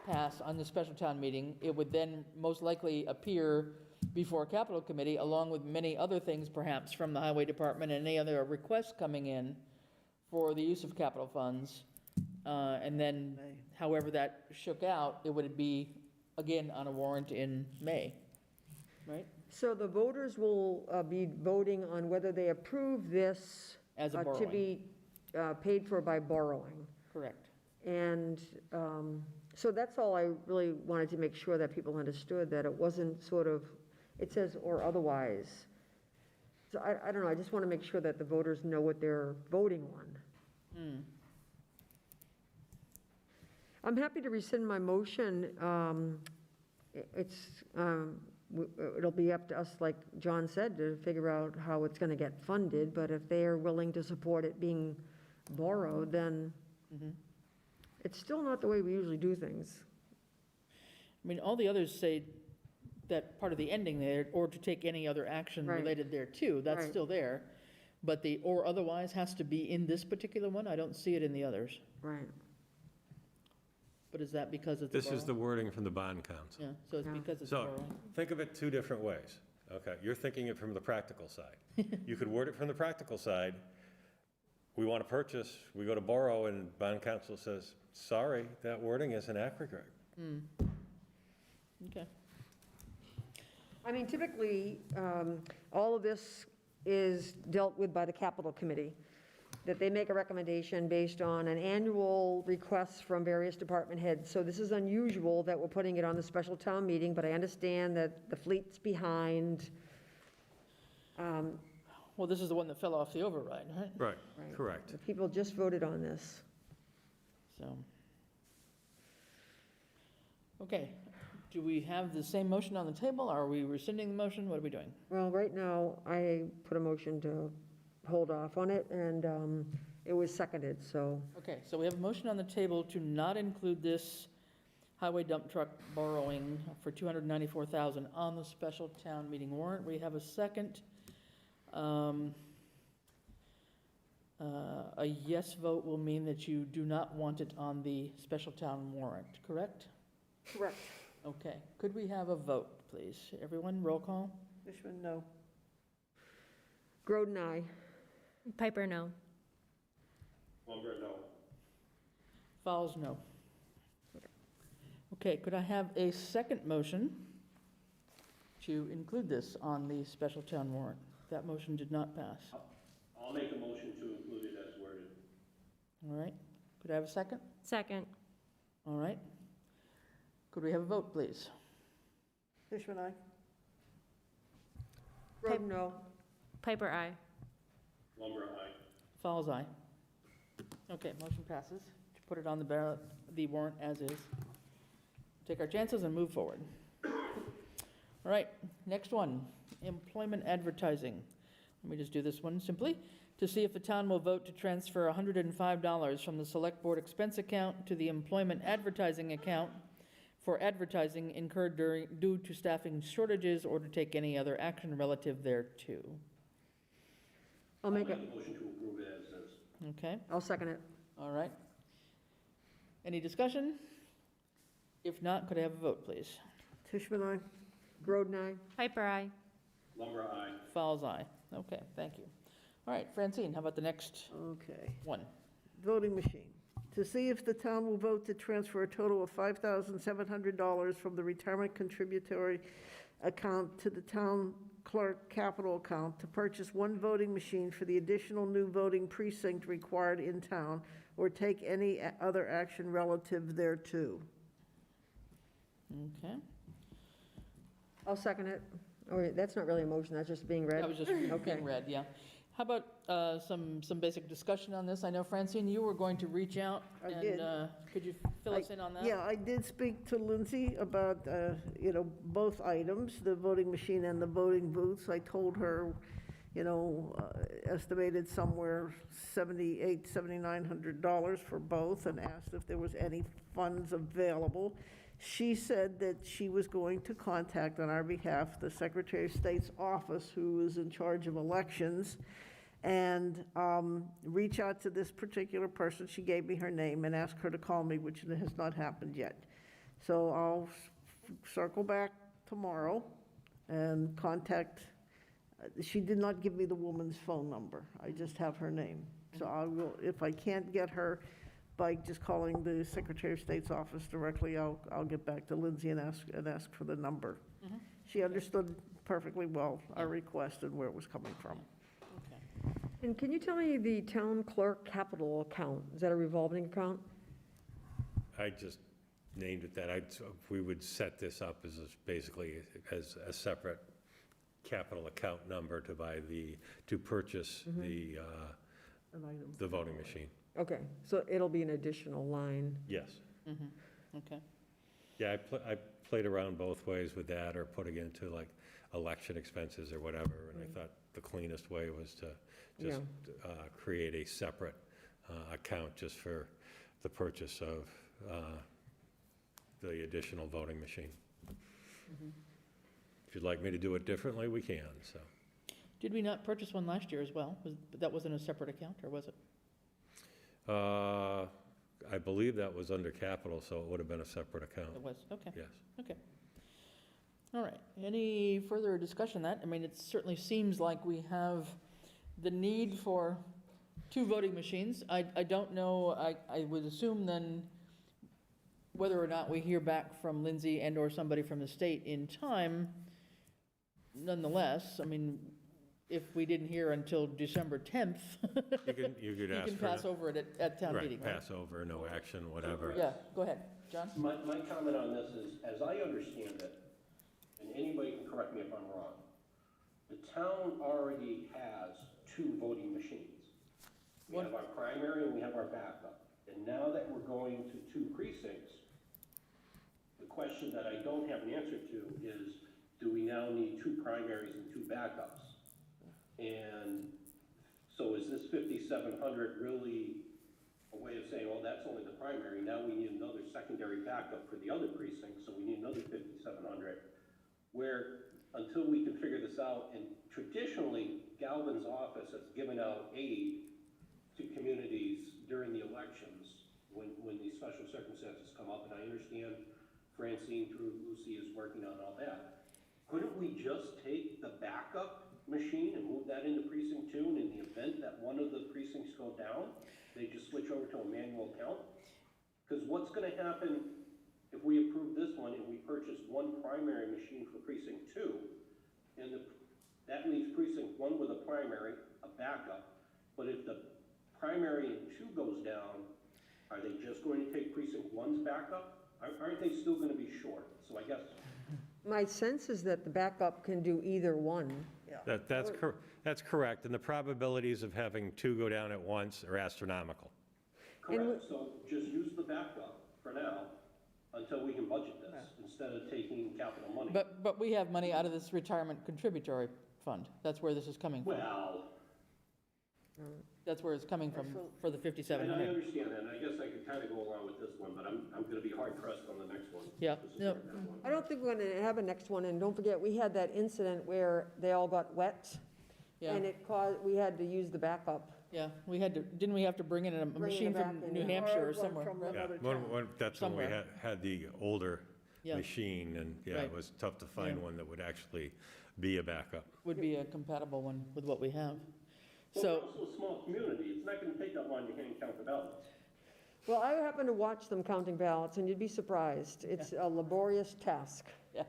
pass on the special town meeting, it would then most likely appear before capital committee, along with many other things perhaps from the highway department and any other requests coming in for the use of capital funds. And then however that shook out, it would be, again, on a warrant in May, right? So the voters will be voting on whether they approve this As a to borrowing, be paid for by borrowing. correct. And so that's all I really wanted to make sure that people understood, that it wasn't sort of, it says or otherwise. So I don't know, I just want to make sure that the voters know what they're voting on. I'm happy to rescind my motion. It'll be up to us, like John said, to figure out how it's going to get funded, but if they are willing to support it being borrowed, then it's still not the way we usually do things. I mean, all the others say that part of the ending there, or to take any other action Right. related there too, that's Right. still there. But the or otherwise has to be in this particular one, I don't see it in the others. Right. But is that because it's a This is the borrowing? wording from the bond council. Yeah, so it's Yeah. because it's So- borrowing. Think of it two different ways, okay? You're thinking it from the practical side. You could word it from the practical side. We want to purchase, we go to borrow, and bond council says, sorry, that wording isn't accurate. Okay, I mean, typically, all of this is dealt with by the capital committee, that they make a recommendation based on an annual request from various department heads. So this is unusual that we're putting it on the special town meeting, but I understand that the fleet's behind. well, this is the one that fell off the override, right? Right, Right. correct. The people just voted on this. So. Okay, do we have the same motion on the table? Are we rescinding the motion? What are we doing? Well, right now, I put a motion to hold off on it, and it was seconded, so. Okay, so we have a motion on the table to not include this highway dump truck borrowing for $294,000 on the special town meeting warrant. We have a second. A yes vote will mean that you do not want it on the special town warrant, correct? Correct. Okay, could we have a vote, please? Everyone, roll call? Fishman, no. Groden, aye. Piper, no. Lumber, no. Fowles, no. Okay, could I have a second motion to include this on the special town warrant? That motion did not pass. I'll make a motion to include it as worded. All right, could I have a second? Second. All right. Could we have a vote, please? Fishman, aye. Groden, no. Piper, aye. Lumber, aye. Fowles, aye. Okay, motion passes. To put it on the ballot, the warrant as is. Take our chances and move forward. All right, next one, employment advertising. Let me just do this one simply. To see if the town will vote to transfer $105 from the select board expense account to the employment advertising account for advertising incurred due to staffing shortages or to take any other action relative thereto. I'll make a, motion to approve it as is. Okay, I'll second it. all right. Any discussion? If not, could I have a vote, please? Fishman, aye. Groden, aye. Piper, aye. Lumber, aye. Fowles, aye. Okay, thank you. All right, Francine, how about the next Okay. one? Voting machine. To see if the town will vote to transfer a total of $5,700 from the retirement contributory account to the town clerk capital account to purchase one voting machine for the additional new voting precinct required in town, or take any other action relative thereto. Okay, I'll second it. Or, that's not really a motion, that's just being read. that was just Okay. being read, yeah. How about some basic discussion on this? I know, Francine, you were going to reach out. I and did. Could you fill us in on that? Yeah, I did speak to Lindsay about, both items, the voting machine and the voting booths. I told her, estimated somewhere $7,800, $7,900 for both, and asked if there was any funds available. She said that she was going to contact on our behalf the Secretary of State's office, who is in charge of elections, and reach out to this particular person. She gave me her name and asked her to call me, which has not happened yet. So I'll circle back tomorrow and contact, she did not give me the woman's phone number. I just have her name. So I will, if I can't get her by just calling the Secretary of State's office directly, I'll get back to Lindsay and ask for the number. She understood perfectly well our request and where it was coming from. Okay. And can you tell me the town clerk capital account? Is that a revolving account? I just named it that. We would set this up as basically as a separate capital account number to purchase the An item. the voting machine. Okay, so it'll be an additional line. Yes. Okay. Yeah, I played around both ways with that, or putting into like election expenses or whatever, and I thought the cleanest way was to just create a separate account just for the purchase of the additional voting machine. If you'd like me to do it differently, we can, so. Did we not purchase one last year as well? That wasn't a separate account, or was it? I believe that was under capital, so it would have been a separate account. It was, okay. Yes. Okay. All right. Any further discussion on that? I mean, it certainly seems like we have the need for 2 voting machines. I don't know, I would assume then whether or not we hear back from Lindsay and/or somebody from the state in time, nonetheless, I mean, if we didn't hear until December 10th, You could you ask can for. pass over it at town Right, meeting, right? pass over, no action, whatever. Yeah, go ahead, John? My comment on this is, as I understand it, and anybody can correct me if I'm wrong, the town already has 2 voting machines. We have our primary and we have our backup. And now that we're going to 2 precincts, the question that I don't have an answer to is, do we now need 2 primaries and 2 backups? And so is this 5,700 really a way of saying, well, that's only the primary, now we need another secondary backup for the other precincts, so we need another 5,700, where until we can figure this out, and traditionally, Galvin's office has given out aid to communities during the elections when these special circumstances come up, and I understand Francine through Lucy is working on all that. Couldn't we just take the backup machine and move that into precinct 2, and in the event that one of the precincts go down, they just switch over to a manual count? Because what's gonna happen if we approve this one and we purchase 1 primary machine for precinct 2, and that leaves precinct 1 with a primary, a backup, but if the primary in 2 goes down, are they just going to take precinct 1's backup? Aren't they still gonna be short? So I guess, My sense is that the backup can do either one. That's correct, and the probabilities of having 2 go down at once are astronomical. correct, so just use the backup for now until we can budget this, instead of taking capital money. But we have money out of this retirement contributory fund. That's where this is coming from. Well, That's where it's coming from for the and I 5,700. understand that, and I guess I could kind of go along with this one, but I'm gonna be hard pressed on the next one. Yeah, to no. support that one. I don't think we're going to have a next one, and don't forget, we had that incident where they all got wet, Yeah, and it caused, we had to use the backup. yeah. We had to, didn't we have to bring in a Bring it machine back from in, New yeah. Hampshire or Or one somewhere? from right? Yeah, another that's when we Somewhere. had the older Yeah. machine, and yeah, Right. it was tough to find Yeah. one that would actually be a backup. Would be a compatible one with what we have. Well, So, we're also a small community, it's not gonna take that long to hand count the ballots. Well, I happened to watch them counting ballots, and you'd be surprised. It's a laborious task. I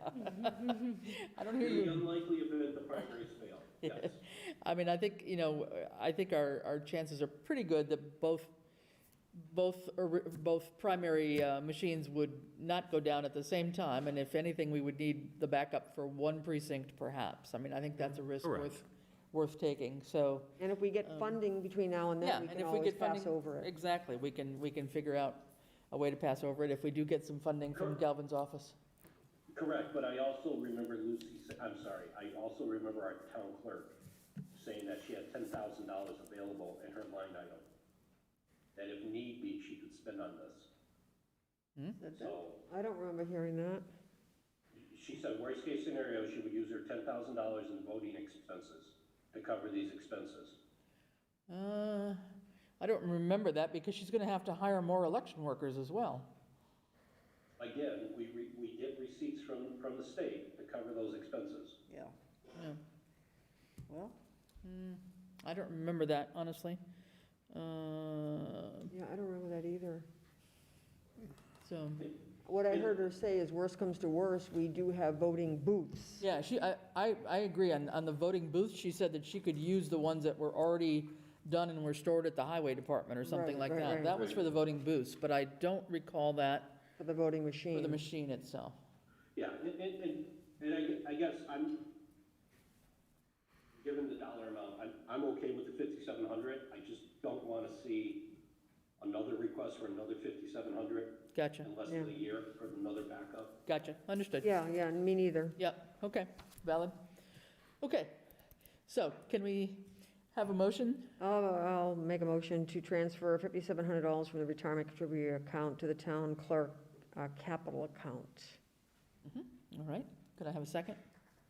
don't hear In the you. unlikely event the primaries fail, yes. I mean, I think, I think our chances are pretty good that both primary machines would not go down at the same time, and if anything, we would need the backup for 1 precinct perhaps. I mean, I think that's a risk Correct. worth taking, so. And if we get funding between now and Yeah, then, we and can if we always get pass funding, over it. exactly, we can figure out a way to pass over it if we do get some funding from Galvin's office. Correct, but I also remember I also remember our town clerk saying that she had $10,000 available in her line item, that if need be, she could spend on this. So, I don't remember hearing that. she said, worst case scenario, she would use her $10,000 in voting expenses to cover these expenses. I don't remember that because she's going to have to hire more election workers as well. Again, we get receipts from the state to cover those expenses. Yeah, Yeah. well, I don't remember that, honestly. Yeah, I don't remember that either. So, What I heard her say is worst comes to worst, we do have voting booths. yeah, I agree. On the voting booths, she said that she could use the ones that were already done and were stored at the highway department or something Right, like right, that. right. That was for the voting booths, but I don't recall that For the voting for machine. the machine itself. Yeah, and I guess I'm, given the dollar amount, I'm okay with the 5,700. I just don't want to see another request for another 5,700 Gotcha, in less Yeah. than a year for another backup. gotcha, understood. Yeah, me neither. Yep, okay, valid. Okay, so can we have a motion? I'll make a motion to transfer $5,700 from the retirement contributor account to the town clerk capital account. All right, could I have a second?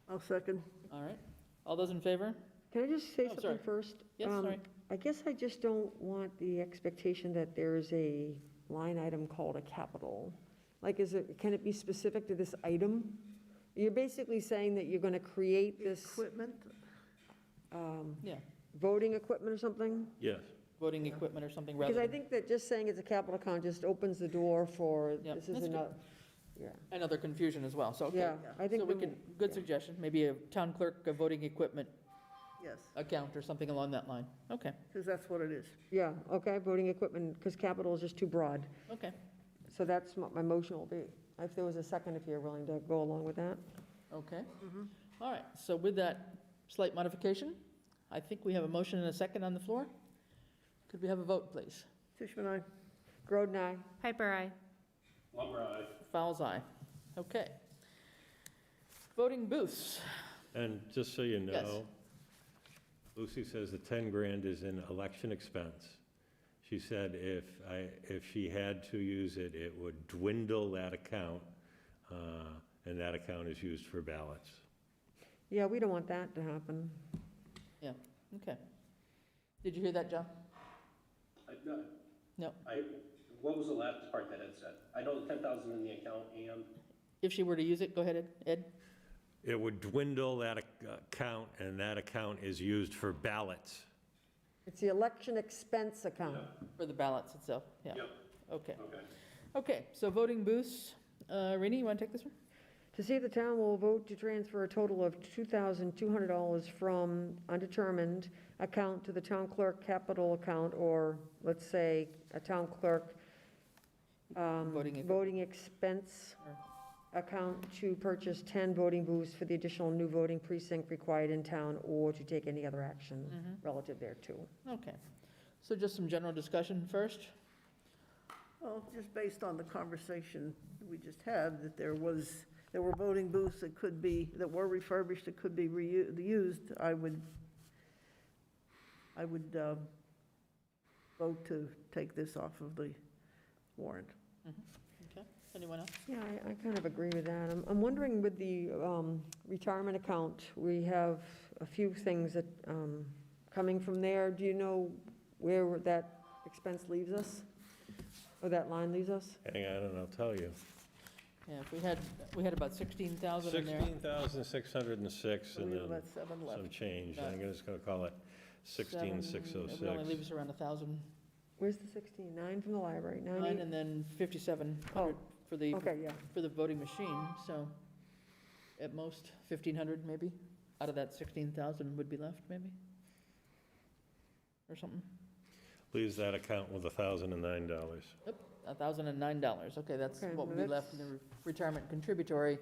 I'll second. All right, all those in favor? Can I just say Oh, something sorry. first? Yes, sorry. I guess I just don't want the expectation that there's a line item called a capital. Like, can it be specific to this item? You're basically saying that you're going to create this Equipment, Yeah, voting equipment or something? Yes. voting equipment or something rather Because I than think that just saying it's a capital account just opens the door for, Yeah, this is that's good. another, yeah. another confusion as well, so, okay. Yeah, I think. So we the- can, good yeah. suggestion, maybe a town clerk, a voting equipment yes, account or something along that line. Okay, because that's what it is. Yeah, okay, voting equipment, because capital is just too broad. okay, So that's what my motion will be. If there was a second, if you're willing to go along with that. okay. All right, so with that slight modification, I think we have a motion and a second on the floor. Could we have a vote, please? Tishman, I, Groden, aye. Piper, aye. Lumber, aye. Fowles, aye. Okay. Voting booths. And just so you Yes. know, Lucy says the 10 grand is in election expense. She said if she had to use it, it would dwindle that account, and that account is used for ballots. Yeah, we don't want that to happen. Okay. Did you hear that, John? No. What was the last part that Ed said? I know the 10,000 in the account and, If she were to use it, go ahead, Ed. It would dwindle that account, and that account is used for ballots. It's the election expense account. For the ballots itself, yeah. yep, Okay. okay. Okay, so voting booths. Rini, you want to take this one? To see if the town will vote to transfer a total of $2,200 from undetermined account to the town clerk capital account, or let's say a town clerk Voting equipment. voting expense account to purchase 10 voting booths for the additional new voting precinct required in town, or to take any other action relative thereto. Okay. So just some general discussion first. well, just based on the conversation we just had, that there were voting booths that could be, that were refurbished, that could be reused, I would vote to take this off of the warrant. Okay, anyone else? Yeah, I kind of agree with that. I'm wondering with the retirement account, we have a few things that, coming from there. Do you know where that expense leaves us? Or that line leaves us? Hang on, and I'll tell you. Yeah, if we had about 16,000 in there. 16,606 We and have then about 7 left. some change. About I'm just going to call it It would only 16,606. leave us around 1,000. Where's the 16? 9 from the library, 9? Nine and then 5,700 for the, Okay, yeah. for the voting machine, so at most 1,500 maybe, out of that 16,000 would be left, maybe? Or something? Leaves that account with $1,009. $1,009, okay, that's Okay, what would well, be left in the retirement contributory,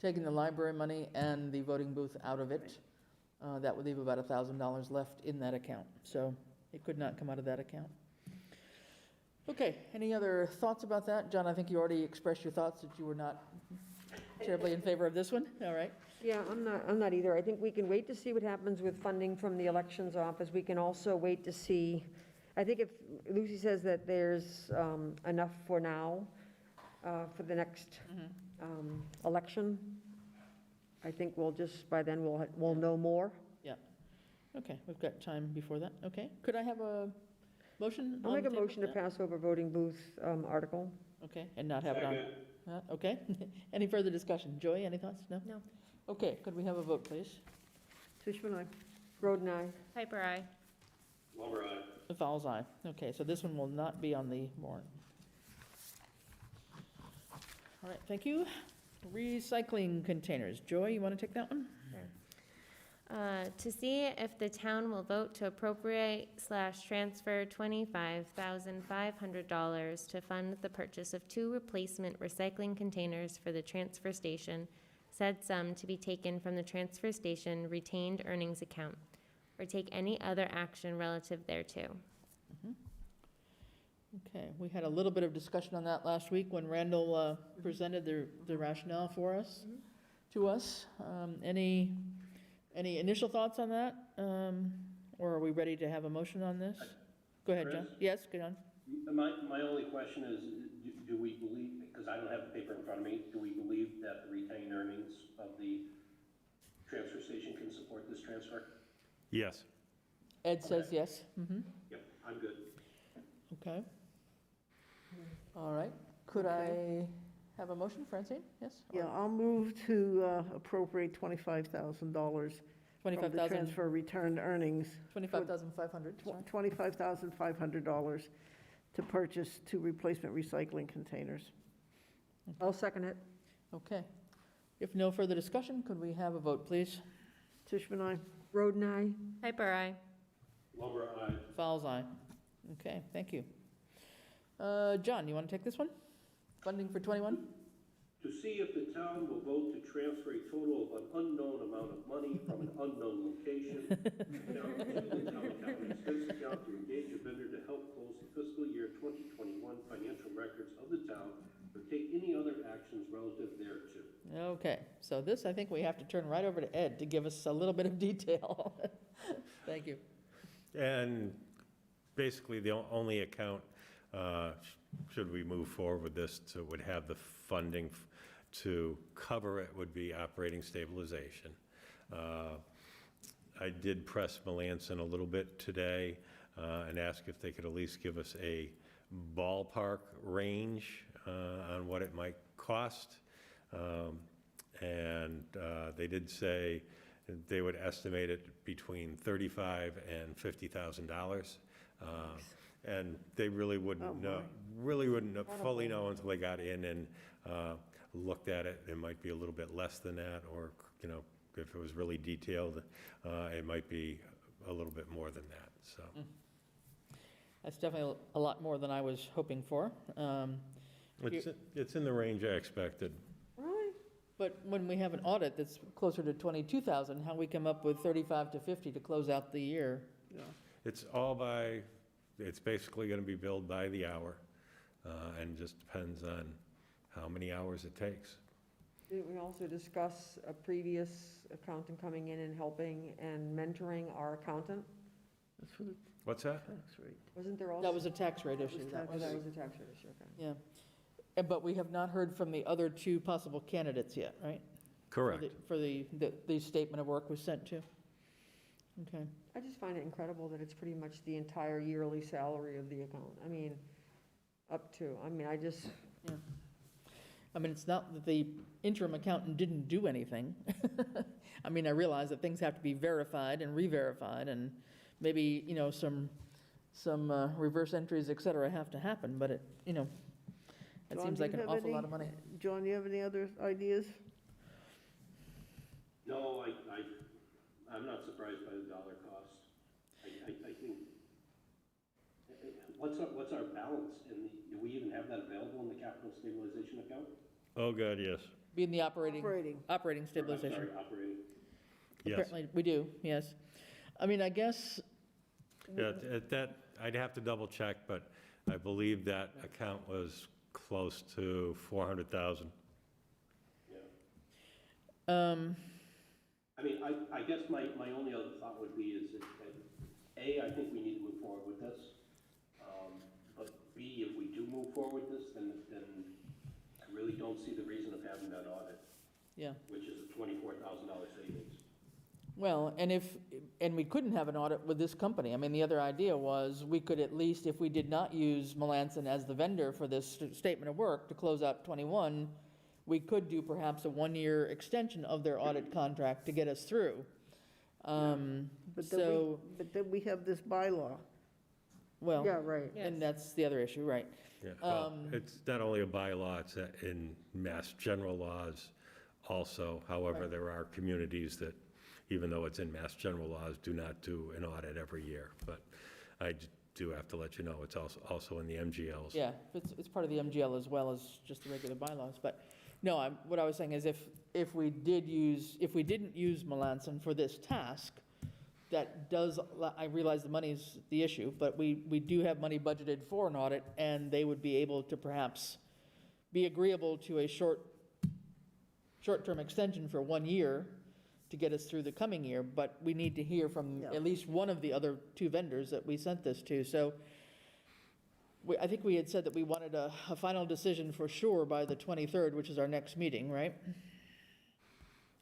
taking the library money and the voting booth out of it. That would leave about $1,000 left in that account, so it could not come out of that account. Okay, any other thoughts about that? John, I think you already expressed your thoughts that you were not terribly in favor of this one, all right? Yeah, I'm not either. I think we can wait to see what happens with funding from the elections office. We can also wait to see, I think if Lucy says that there's enough for now, for the next election. I think we'll just, by then, we'll know more. Okay, we've got time before that. Okay, could I have a motion? I'll on make the a table? motion to Yeah. pass over voting booth article. Okay, and not have it on? Second. Okay, any further discussion? Joy, any thoughts? No? No. Okay, could we have a vote, please? Tishman, aye. Road and I. Piper, aye. Lumber, aye. Fowles, aye. Okay, so this one will not be on the warrant. All right, thank you. Recycling containers. Joy, you want to take that one? To see if the town will vote to appropriate/transfer $25,500 to fund the purchase of 2 replacement recycling containers for the transfer station, said sum to be taken from the transfer station retained earnings account, or take any other action relative thereto. Okay, we had a little bit of discussion on that last week when Randall presented the rationale for us, to us. Any initial thoughts on that? Or are we ready to have a motion on this? Go ahead, John. Chris? Yes, go on. My only question is, do we believe, because I don't have the paper in front of me, do we believe that the retained earnings of the transfer station can support this transfer? Yes. Ed says yes. Yep, I'm good. Okay. All right. Could I have a motion, Francine? Yes? Yeah, I'll move to appropriate $25,000 from the 25,000, transfer returned earnings, 25,500, sorry. $25,500 to purchase 2 replacement recycling containers. I'll second it. Okay. If no further discussion, could we have a vote, please? Tishman, aye. Road and I. Piper, aye. Lumber, aye. Fowles, aye. Okay, thank you. John, you want to take this one? Funding for 21? To see if the town will vote to transfer a total of an unknown amount of money from an unknown location down to the town account expense account to engage a vendor to help close the fiscal year 2021 financial records of the town or take any other actions relative thereto. Okay, so this, I think we have to turn right over to Ed to give us a little bit of detail. Thank you. And basically, the only account, should we move forward with this, so it would have the funding to cover it, would be operating stabilization. I did press Melanson a little bit today and ask if they could at least give us a ballpark range on what it might cost. And they did say they would estimate it between $35,000 and $50,000. And they really wouldn't know, fully know until they got in and looked at it. It might be a little bit less than that, or, you know, if it was really detailed, it might be a little bit more than that, so. That's definitely a lot more than I was hoping for. It's in the range I expected. But when we have an audit that's closer to 22,000, how we come up with 35 to 50 to close out the year? It's basically going to be billed by the hour, and just depends on how many hours it takes. Didn't we also discuss a previous accountant coming in and helping and mentoring our accountant? That's for the What's that? tax rate. Wasn't there also? That was a tax rate issue. tax Oh, that was a tax rate issue, okay. Yeah. But we have not heard from the other 2 possible candidates yet, right? Correct. For the statement of work was sent to? Okay. I just find it incredible that it's pretty much the entire yearly salary of the account. I mean, up to, I mean, I mean, it's not that the interim accountant didn't do anything. I mean, I realize that things have to be verified and re-verified, and maybe, you know, some reverse entries, et cetera, have to happen, but it, you know, it John, seems do you like an have awful any- lot of money. John, you have any other ideas? No, I'm not surprised by the dollar cost. I think, what's our balance in do we even have that available in the capital stabilization account? Oh, God, yes. Be in the operating I'm stabilization. sorry, operating. Yes. Apparently, we do, yes. I mean, I guess, Yeah, I'd have to double check, but I believe that account was close to 400,000. Yeah. I mean, I guess my only other thought would be is that, A, I think we need to move forward with this. But B, if we do move forward with this, then really don't see the reason of having that audit, Yeah. which is a $24,000 savings. Well, and we couldn't have an audit with this company. I mean, the other idea was we could at least, if we did not use Melanson as the vendor for this statement of work to close out 21, we could do perhaps a one-year extension of their audit contract to get us through. But then So, but then we have this bylaw. well, Yeah, right. and that's the other issue, right? Yeah, well, it's not only a bylaw, it's in mass general laws also. However, Right. there are communities that, even though it's in mass general laws, do not do an audit every year. But I do have to let you know, it's also in the MGLs. Yeah, it's part of the MGL as well as just the regular bylaws. But no, what I was saying is if we didn't use Melanson for this task, that does, I realize the money's the issue, but we do have money budgeted for an audit, and they would be able to perhaps be agreeable to a short-term extension for 1 year to get us through the coming year, but we need to hear from Yeah. at least one of the other two vendors that we sent this to. So I think we had said that we wanted a final decision for sure by the 23rd, which is our next meeting, right?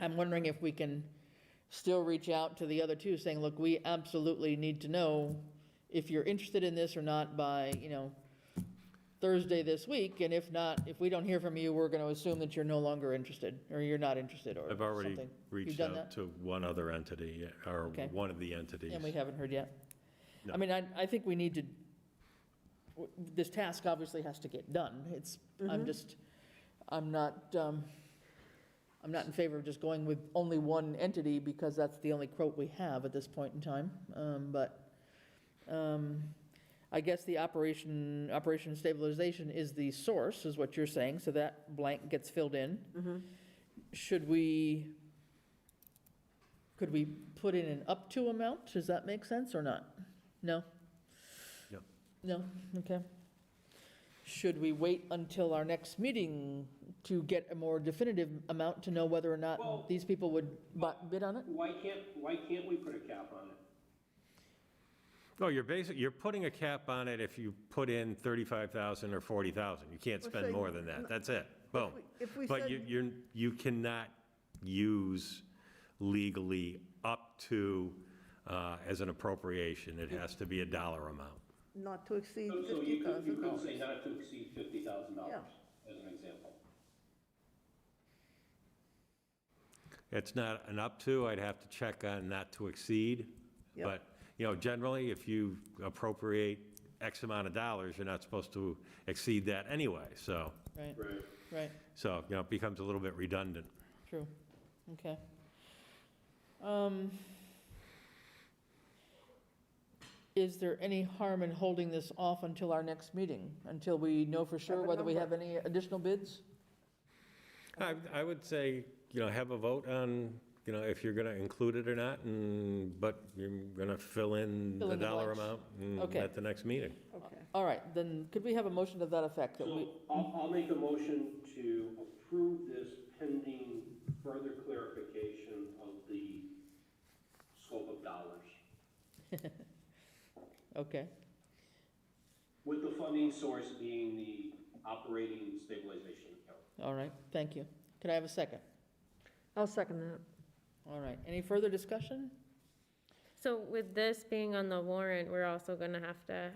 I'm wondering if we can still reach out to the other two saying, look, we absolutely need to know if you're interested in this or not by, Thursday this week, and if not, if we don't hear from you, we're going to assume that you're no longer interested, or you're not interested, or something. I've already You've reached done out that? to one other entity, or Okay. one of the entities. And we haven't heard yet? No. I mean, I think we need to, this task obviously has to get done. I'm not in favor of just going with only one entity because that's the only quote we have at this point in time. I guess the operation stabilization is the source, is what you're saying, so that blank gets filled in. Could we put in an up to amount? Does that make sense or not? No? No. No, okay. Should we wait until our next meeting to get a more definitive amount to know whether or Well- not these people would bid on it? Why can't we put a cap on it? Oh, you're putting a cap on it if you put in 35,000 or 40,000. You can't We're spend saying- more than that. That's it. Boom. If we But said, you cannot use legally up to as an appropriation. It has to be a dollar amount. not to exceed So you could say $50,000. not to exceed $50,000, Yeah. as an example. It's not an up to, I'd have to check on not to exceed. Yep. But, generally, if you appropriate X amount of dollars, you're not supposed to exceed that anyway. So, Right, Right. right, it becomes a little bit redundant. true, okay. Is there any harm in holding this off until our next meeting, until we know for sure Have a whether we have number. any additional bids? I would say, have a vote on, if you're going to include it or not, but you're going to fill in Fill the in the dollar blanks. amount Okay. at the next meeting. Okay. All right, then could we have a motion to that effect? That we, So I'll make a motion to approve this pending further clarification of the scope of dollars, okay, with the funding source being the operating stabilization account. all right, thank you. Could I have a second? I'll second that. All right, any further discussion? So with this being on the warrant, we're also gonna have to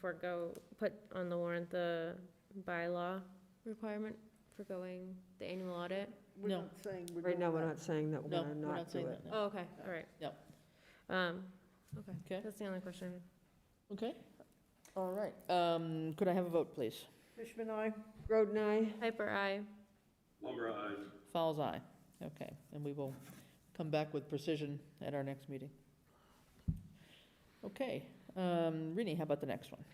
put on the warrant the bylaw requirement for going the annual audit? We're No. not saying we're Right doing now, we're that. not saying that we're No, going to we're not not do saying it. that, no. Oh, okay, all right. Yep. Okay, Okay, that's the only question. okay, all right. Could I have a vote, please? Fishman, aye? Road and I, Piper, aye. Lumber, aye. Fowles, aye. Okay, and we will come back with precision at our next meeting. Okay, Rini, how about the next one?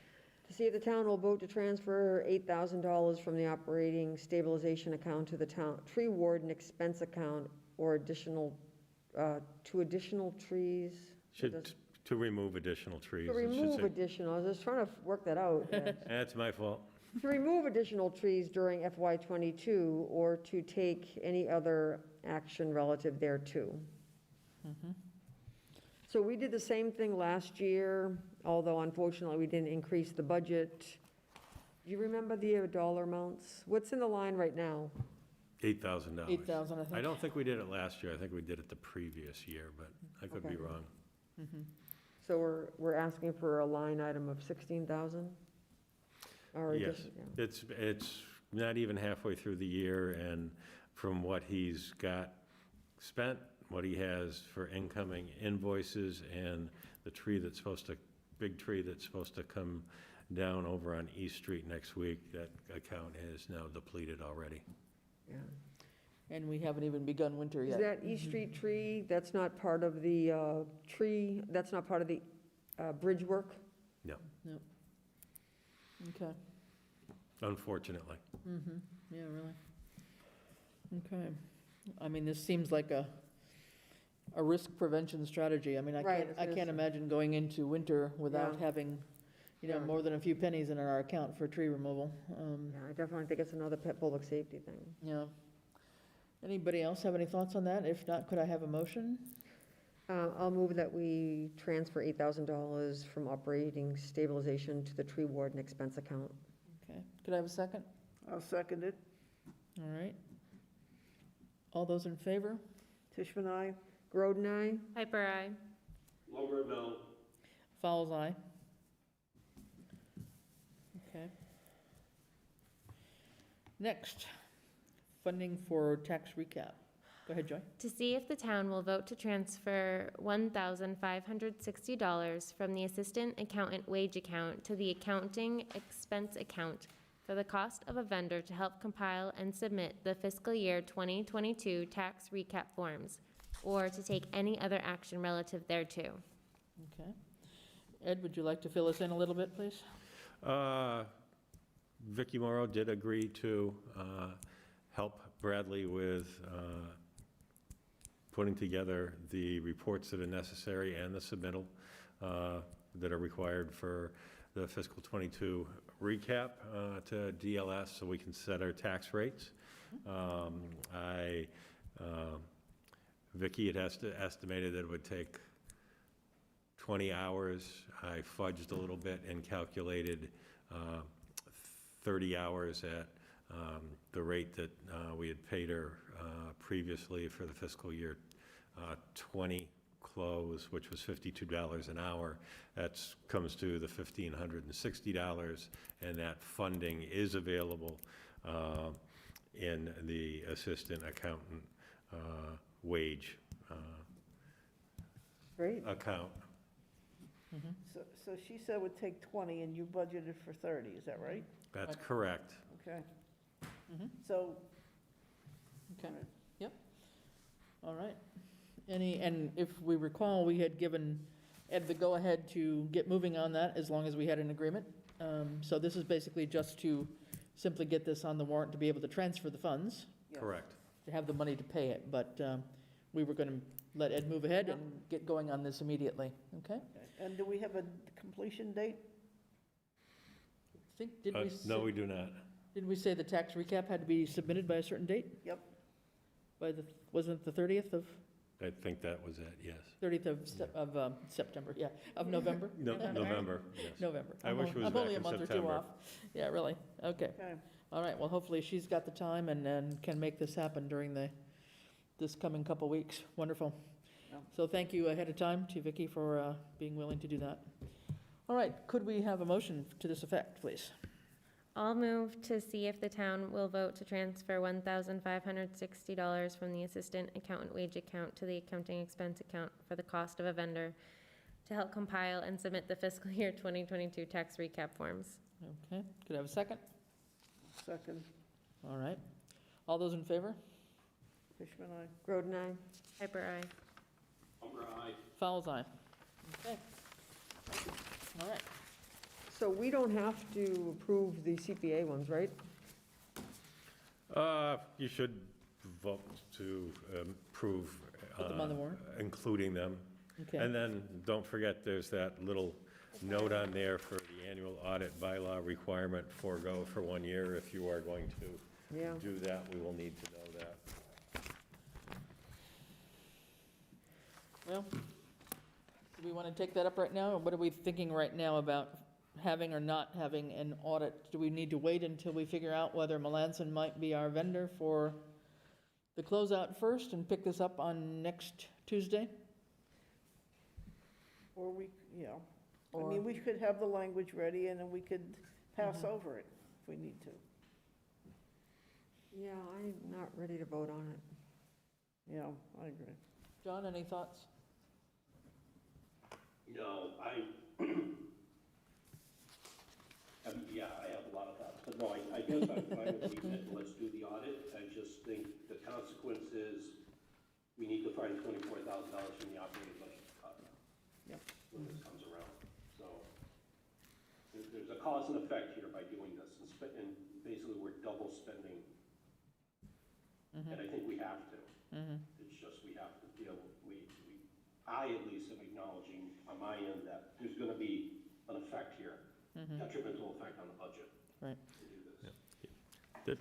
to see if the town will vote to transfer $8,000 from the operating stabilization account to the town tree warden expense account or to additional trees. To remove additional trees. To it should remove say. additional, I was just trying to work that out. That's my fault. To remove additional trees during FY '22 or to take any other action relative thereto. So we did the same thing last year, although unfortunately we didn't increase the budget Do you remember the dollar amounts? What's in the line right now? $8,000. 8,000, I I think. don't think we did it last year. I think we did it the previous year, but I could be Okay. wrong. So we're asking for a line item of 16,000? Or Yes. just- yeah. It's not even halfway through the year, and from what he's got spent, what he has for incoming invoices, and the tree that's supposed to, big tree that's supposed to come down over on East Street next week, that account is now depleted already. Yeah. And we haven't even begun winter Is yet. that East Street tree, that's not part of the tree, that's not part of the bridge work? No, Okay, unfortunately. yeah, really. Okay. I mean, this seems like a risk prevention strategy. I mean, Right, I it can't is. imagine going into winter without Yeah. having, Yeah. more than a few pennies in our account for tree removal. Yeah, I definitely think it's another public safety thing. Yeah. Anybody else have any thoughts on that? If not, could I have a motion? I'll move that we transfer $8,000 from operating stabilization to the tree warden expense account. Okay, could I have a second? I'll second it. All right. All those in favor? Tishman, I. Groden, aye? Piper, aye. Lumber, no. Fowles, aye. Okay. Next, funding for tax recap. Go ahead, Joy. To see if the town will vote to transfer $1,560 from the assistant accountant wage account to the accounting expense account for the cost of a vendor to help compile and submit the fiscal year 2022 tax recap forms, or to take any other action relative thereto. Okay. Ed, would you like to fill us in a little bit, please? Vicky Morrow did agree to help Bradley with putting together the reports that are necessary and the submittal that are required for the fiscal '22 recap to DLS, so we can set our tax rates. Vicky had estimated that it would take 20 hours. I fudged a little bit and calculated 30 hours at the rate that we had paid her previously for the fiscal year 20 close, which was $52 an hour. That comes to the $1,560, and that funding is available in the assistant accountant wage Great. account. So she said it would take 20 and you budgeted for 30, is that right? That's correct. Okay. Mhm. So, Okay, yep. All right. And if we recall, we had given Ed the go-ahead to get moving on that as long as we had an agreement. So this is basically just to simply get this on the warrant to be able to transfer the funds, yes. Correct. to have the money to pay it. But we were going to let Ed move ahead and get going on this immediately, okay? And do we have a completion date? Did we? No, we do not. Did we say the tax recap had to be submitted by a certain date? Yep. Wasn't it the 30th of, I think that was it, yes. 30th of September, yeah, of November? November, yes. November. I wish it was I'm back only a in month or two September. off. Yeah, really, okay. Okay. All right, well, hopefully she's got the time and can make this happen during this coming couple weeks. Wonderful. Yeah. So thank you ahead of time to Vicky for being willing to do that. All right, could we have a motion to this effect, please? I'll move to see if the town will vote to transfer $1,560 from the assistant accountant wage account to the accounting expense account for the cost of a vendor to help compile and submit the fiscal year 2022 tax recap forms. Okay, could I have a second? Second. All right. All those in favor? Fishman, I. Groden, aye? Piper, aye. Lumber, aye. Fowles, aye. Okay. All right. So we don't have to approve the CPA ones, right? You should vote to approve. Put them on the warrant? Including them. Okay. And then, don't forget, there's that little note on there for the annual audit bylaw requirement, forego for 1 year. If you are going to Yeah. do that, we will need to know that. Well, do we want to take that up right now, or what are we thinking right now about having or not having an audit? Do we need to wait until we figure out whether Melanson might be our vendor for the closeout first and pick this up on next Tuesday? Or we, I Or- mean, we could have the language ready and then we could pass over it if we need to. Yeah, I'm not ready to vote on it. Yeah, I agree. John, any thoughts? No, I have a lot of thoughts, but no, I guess I'm fine with leaving it, let's do the audit. I just think the consequence is we need to find $24,000 from the operating budget to cut Yep. when this comes around. So there's a cause and effect here by doing this, and basically we're double spending. And I think we have to. It's just we have to deal, I at least am acknowledging on my end that there's gonna be an effect here, detrimental effect on the budget. Right. To do this.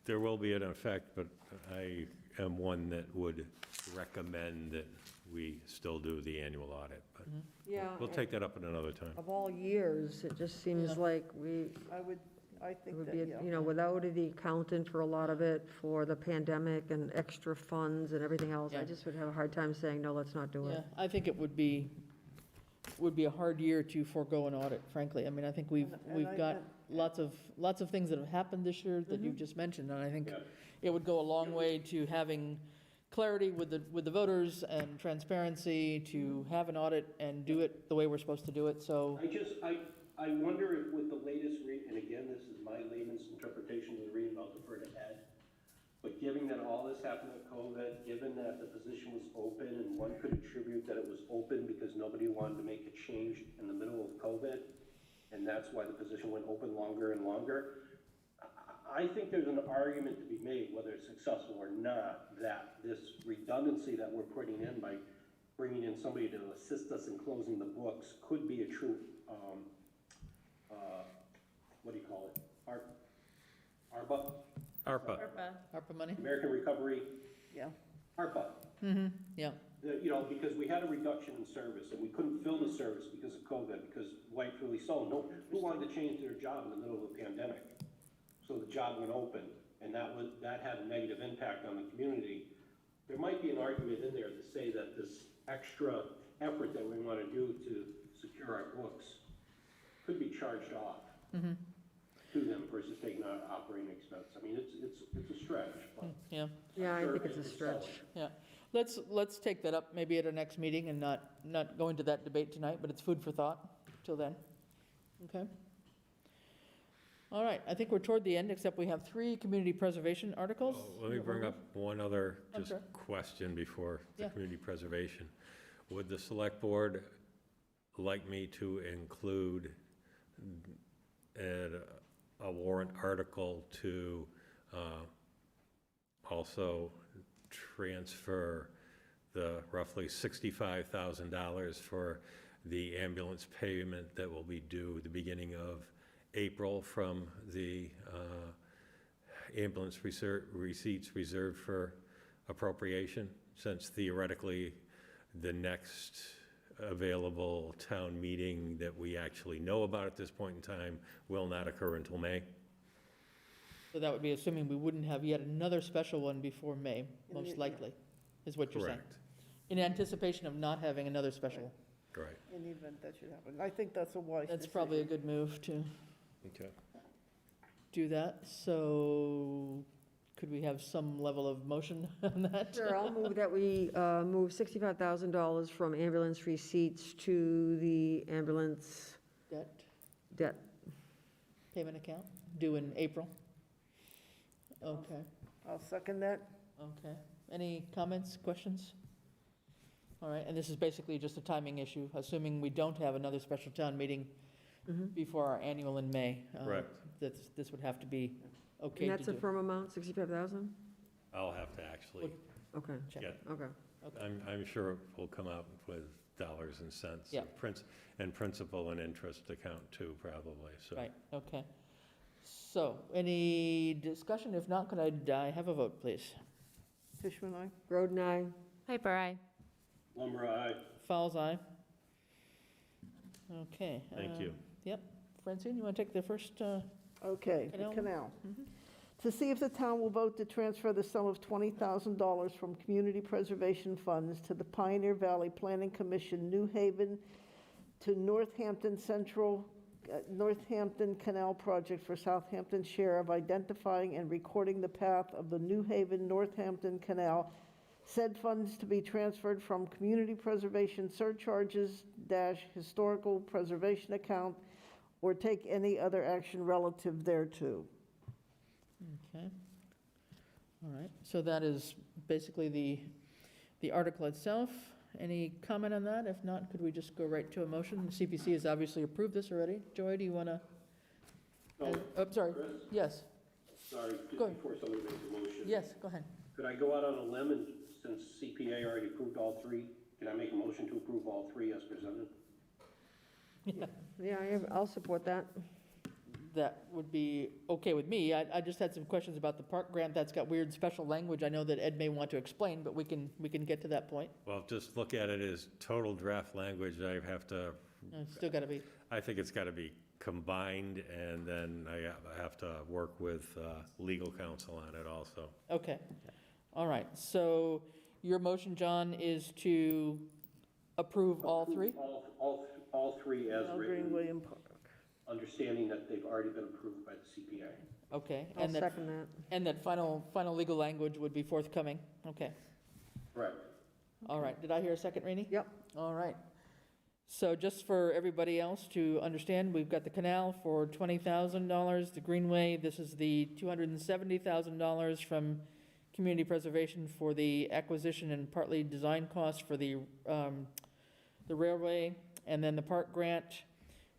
There will be an effect, but I am one that would recommend that we still do the annual audit. But Yeah. we'll take that up at another time. Of all years, it just seems Yeah. like I it think would that, be, yeah. without the accountant for a lot of it, for the pandemic and extra funds and everything else, I Yeah. just would have a hard time saying, no, let's not do Yeah, it. I think it would be a hard year to forego an audit, frankly. I mean, I think we've I- got lots of things that have happened this year that you've just mentioned, and I think Yeah. it would go a long way to having clarity with the voters and transparency to have an audit and do it the way we're supposed to do it, so, I wonder if with the latest read, and again, this is my layman's interpretation of the read, and I'll defer to Ed, but given that all this happened with COVID, given that the position was open, and one could attribute that it was open because nobody wanted to make a change in the middle of COVID, and that's why the position went open longer and longer, I think there's an argument to be made, whether it's successful or not, that this redundancy that we're putting in by bringing in somebody to assist us in closing the books could be a true, what do you call it? ARPA, ARPA, ARPA money? American Recovery, Yeah. ARPA. Yeah, Because we had a reduction in service, and we couldn't fill the service because of COVID, because rightfully so. Who wanted to change their job in the middle of a pandemic? So the job went open, and that had a negative impact on the community. There might be an argument in there to say that this extra effort that we want to do to secure our books could be charged off to them versus taking out operating expense. I mean, it's a stretch, but. yeah, Yeah, I sure think it's a it's stretch. selling. yeah. Let's take that up maybe at our next meeting and not go into that debate tonight, but it's food for thought till then. Okay? All right, I think we're toward the end, except we have 3 community preservation articles. let me bring up one other I'm just sure. question before the Yeah. community preservation. Would the select board like me to include a warrant article to also transfer the roughly $65,000 for the ambulance payment that will be due at the beginning of April from the ambulance receipts reserved for appropriation, since theoretically the next available town meeting that we actually know about at this point in time will not occur until May? So that would be assuming we wouldn't have yet another special one before May, most likely, is what you're saying. Correct. In anticipation of not having another special. Right. In the event that should happen. I think that's a wise decision. That's probably a good move to Okay. do that. So could we have some level of motion on that? Sure, I'll move that we move $65,000 from ambulance receipts to the ambulance Debt debt. payment account due in April? Okay, I'll second that. okay. Any comments, questions? All right, and this is basically just a timing issue, assuming we don't have another special town meeting before our annual in May. Correct. This would have to be okay And to that's a do. firm amount, 65,000? I'll have to actually, Okay, Check. get, okay. I'm sure we'll come out with dollars and cents. Yeah. And principal and interest account too, probably, so. Right, okay. So, any discussion? If not, could I have a vote, please? Fishman, aye? Groden, aye. Piper, aye. Lumber, aye. Fowles, aye. Okay. Thank you. Yep, Francine, you want to take the first? Okay, the Canal? canal. To see if the town will vote to transfer the sum of $20,000 from community preservation funds to the Pioneer Valley Planning Commission, New Haven to Northampton Canal Project for Southampton's share of identifying and recording the path of the New Haven Northampton Canal. Said funds to be transferred from community preservation surcharges - historical preservation account, or take any other action relative thereto. Okay. All right, so that is basically the article itself. Any comment on that? If not, could we just go right to a motion? The CPC has obviously approved this already. Joy, do you want to? No, Oh, sorry. Chris? Yes, Sorry, just Go ahead. before somebody makes a motion. yes, go ahead. Could I go out on a limb and, since CPA already approved all three, can I make a motion to approve all three as presented? Yeah, I'll support that. That would be okay with me. I just had some questions about the park grant. That's got weird special language. I know that Ed may want to explain, but we can get to that point. Well, just look at it as total draft language. I have to, Still got to be, I think it's got to be combined, and then I have to work with legal counsel on it also. okay. All right, so your motion, John, is to approve all three? All three as Canal written, Greenway and Park. understanding that they've already been approved by the CPA. Okay, I'll and that, second that. and that final legal language would be forthcoming? Okay, Correct. all right. Did I hear a second, Rainey? Yep. All right. So just for everybody else to understand, we've got the canal for $20,000, the Greenway, this is the $270,000 from Community Preservation for the acquisition and partly design costs for the railway, and then the park grant,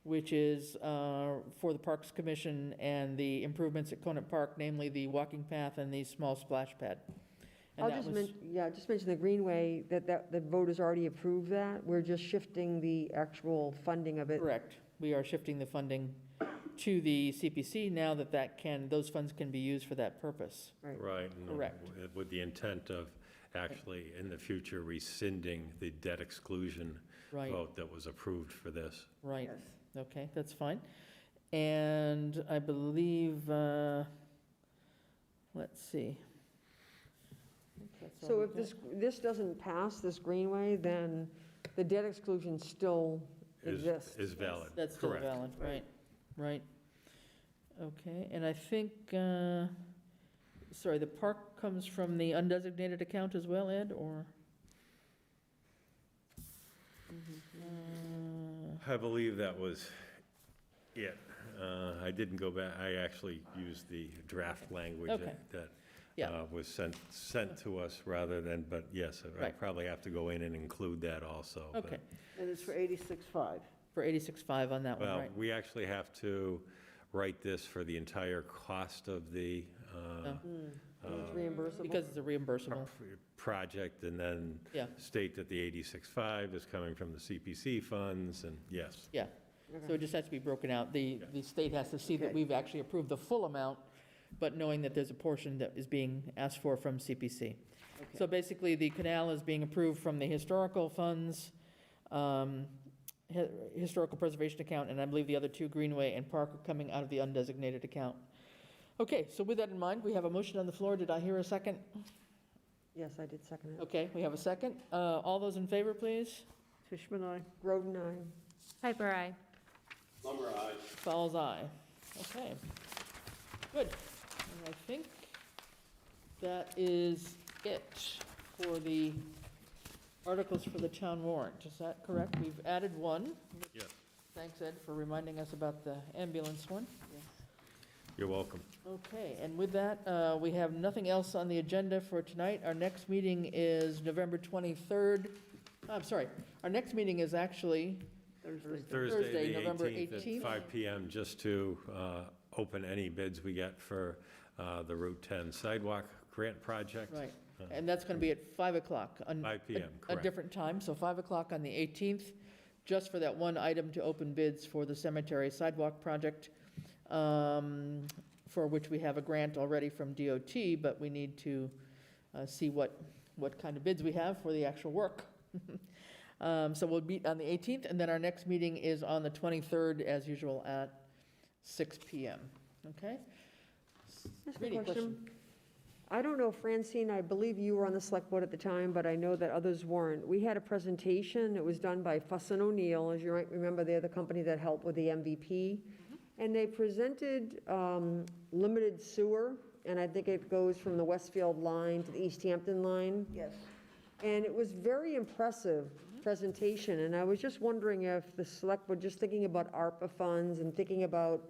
which is for the Parks Commission and the improvements at Conant Park, namely the walking path and the small splash pad. And I'll that just was- mention, just mention the Greenway, that the voters already approved that. We're just shifting the actual funding of it. Correct. We are shifting the funding to the CPC now that those funds can be used for that purpose. Right. and Correct. With the intent of actually, in the future, rescinding the debt exclusion Right, vote that was approved for this. right. Yes. Okay, that's fine. And I believe, let's see. I think that's all So we've if got. this doesn't pass, this Greenway, then the debt exclusion still exists. Is valid. That's still Correct. valid, right, right. Okay, and I think, sorry, the park comes from the undesignated account as well, Ed, or? I believe that was it. I didn't go back, I actually used the draft language Okay. that Yeah. was sent to us rather than, but yes, I Right. probably have to go in and include that also. but- Okay, And it's for 86.5. for 86.5 on that one, Well, right? we actually have to write this for the entire cost of the Oh. It's reimbursable. Because it's a reimbursable, project, and then Yeah. state that the 86.5 is coming from the CPC funds, and yes. yeah. So it just has to be broken out. The state has to see that Okay. we've actually approved the full amount, but knowing that there's a portion that is being asked for from CPC. So basically, the canal is being approved from the historical funds, historical preservation account, and I believe the other two, Greenway and Park, are coming out of the undesignated account. Okay, so with that in mind, we have a motion on the floor. Did I hear a second? Yes, I did second it. Okay, we have a second. All those in favor, please? Tishman, aye. Groden, aye. Piper, aye. Lumber, aye. Fowles, aye. Okay, good. And I think that is it for the articles for the town warrant. Is that correct? We've added one. Yes. Thanks, Ed, for reminding us about the ambulance one. You're welcome. Okay, and with that, we have nothing else on the agenda for tonight. Our next meeting is November 23rd. I'm sorry, our next meeting is actually Thursday. Thursday, the November 18th at 5 PM, just to open any bids we get for the Route 10 sidewalk grant project. right, and that's going to be at 5 o'clock. 5 PM, A correct. different time, so 5 o'clock on the 18th, just for that one item to open bids for the cemetery sidewalk project, for which we have a grant already from DOT, but we need to see what kind of bids we have for the actual work. So we'll meet on the 18th, and then our next meeting is on the 23rd, as usual, at 6 PM, okay? Ask a Really, question. I don't know, Francine, I believe you were on the select board at the time, but I know that others weren't. We had a presentation, it was done by Fuss and O'Neill, as you might remember, they're the company that helped with the MVP. And they presented limited sewer, and I think it goes from the Westfield line to the Easthampton line. Yes. And it was very impressive presentation, and I was just wondering if the select board, just thinking about ARPA funds and thinking about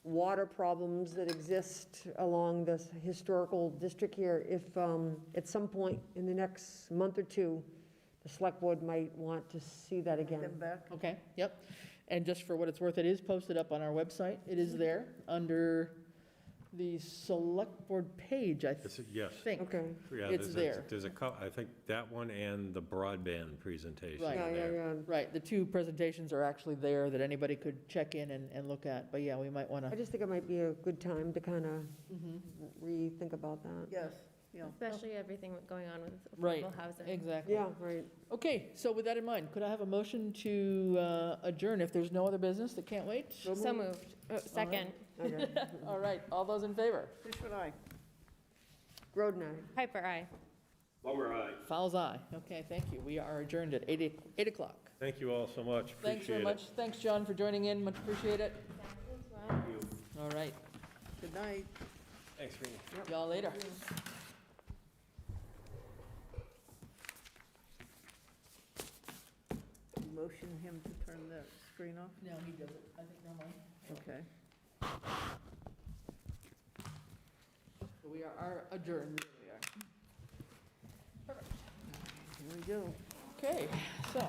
water problems that exist along this historical district here, if at some point in the next month or two, the select board might want to see that again. Them back. Okay, yep. And just for what it's worth, it is posted up on our website. It is there under the select board page, I Yes. think. Okay. Yeah, It's there. There's a couple, I think that one and the broadband presentation Right. are Yeah, yeah, there. yeah. Right, the two presentations are actually there that anybody could check in and look at. But yeah, we might want I to, just think it might be a good time to kind of rethink about that. Yes, yeah. Especially everything going on with right, affordable housing. exactly. Yeah, right. Okay, so with that in mind, could I have a motion to adjourn if there's no other business that can't wait? So moved. Oh, second. Okay. All right, all those in favor? Fishman, aye. Groden, aye. Piper, aye. Lumber, aye. Fowles, aye. Okay, thank you. We are adjourned at 8 o'clock. Thank you all so much. Thanks very Appreciate it. much. Thanks, John, for joining in. Much appreciate it. All right, Good night. Thanks, Rini. y'all later. Motion him to turn the screen off? No, he does it. I think normally. Okay. So we are adjourned. There we are. Here we go. Okay, so.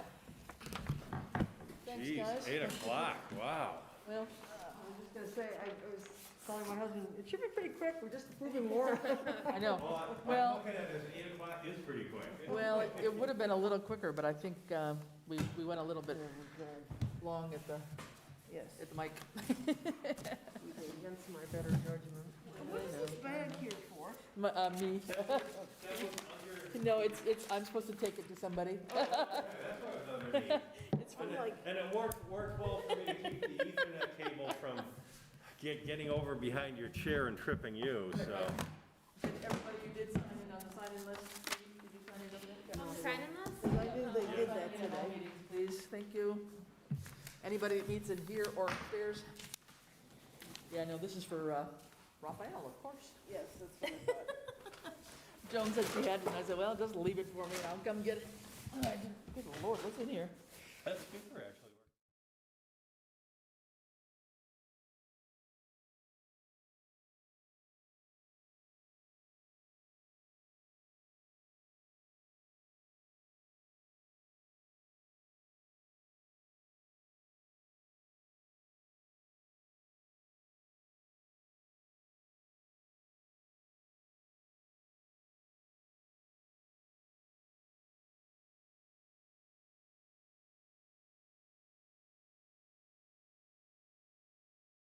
Thanks, guys. 8 o'clock, wow. Well, I was just gonna say, I was telling my husband, it should be pretty quick, we're just approving more. I know. Well, Well- looking at it, 8 o'clock is pretty quick. well, it would have been a little quicker, but I think we went a little bit long at the Yes. mic. Against my better judgment. What is this bag here for? Me. No, it's, I'm supposed to take it to somebody. It's for like, And it worked well for me to keep the Ethernet cable from getting over behind your chair and tripping you, so. did everybody you did sign in on the sign-in list? Did you sign in over there? On the sign-in list? I knew they did that Sign in all today. meetings, please, thank you. Anybody that meets in here or upstairs? Yeah, no, this is for Raphael, of course. Yes, that's what I thought. Joan said she had one, I said, well, just leave it for me, and I'll come get it. Good Lord, what's in here? That's super, actually.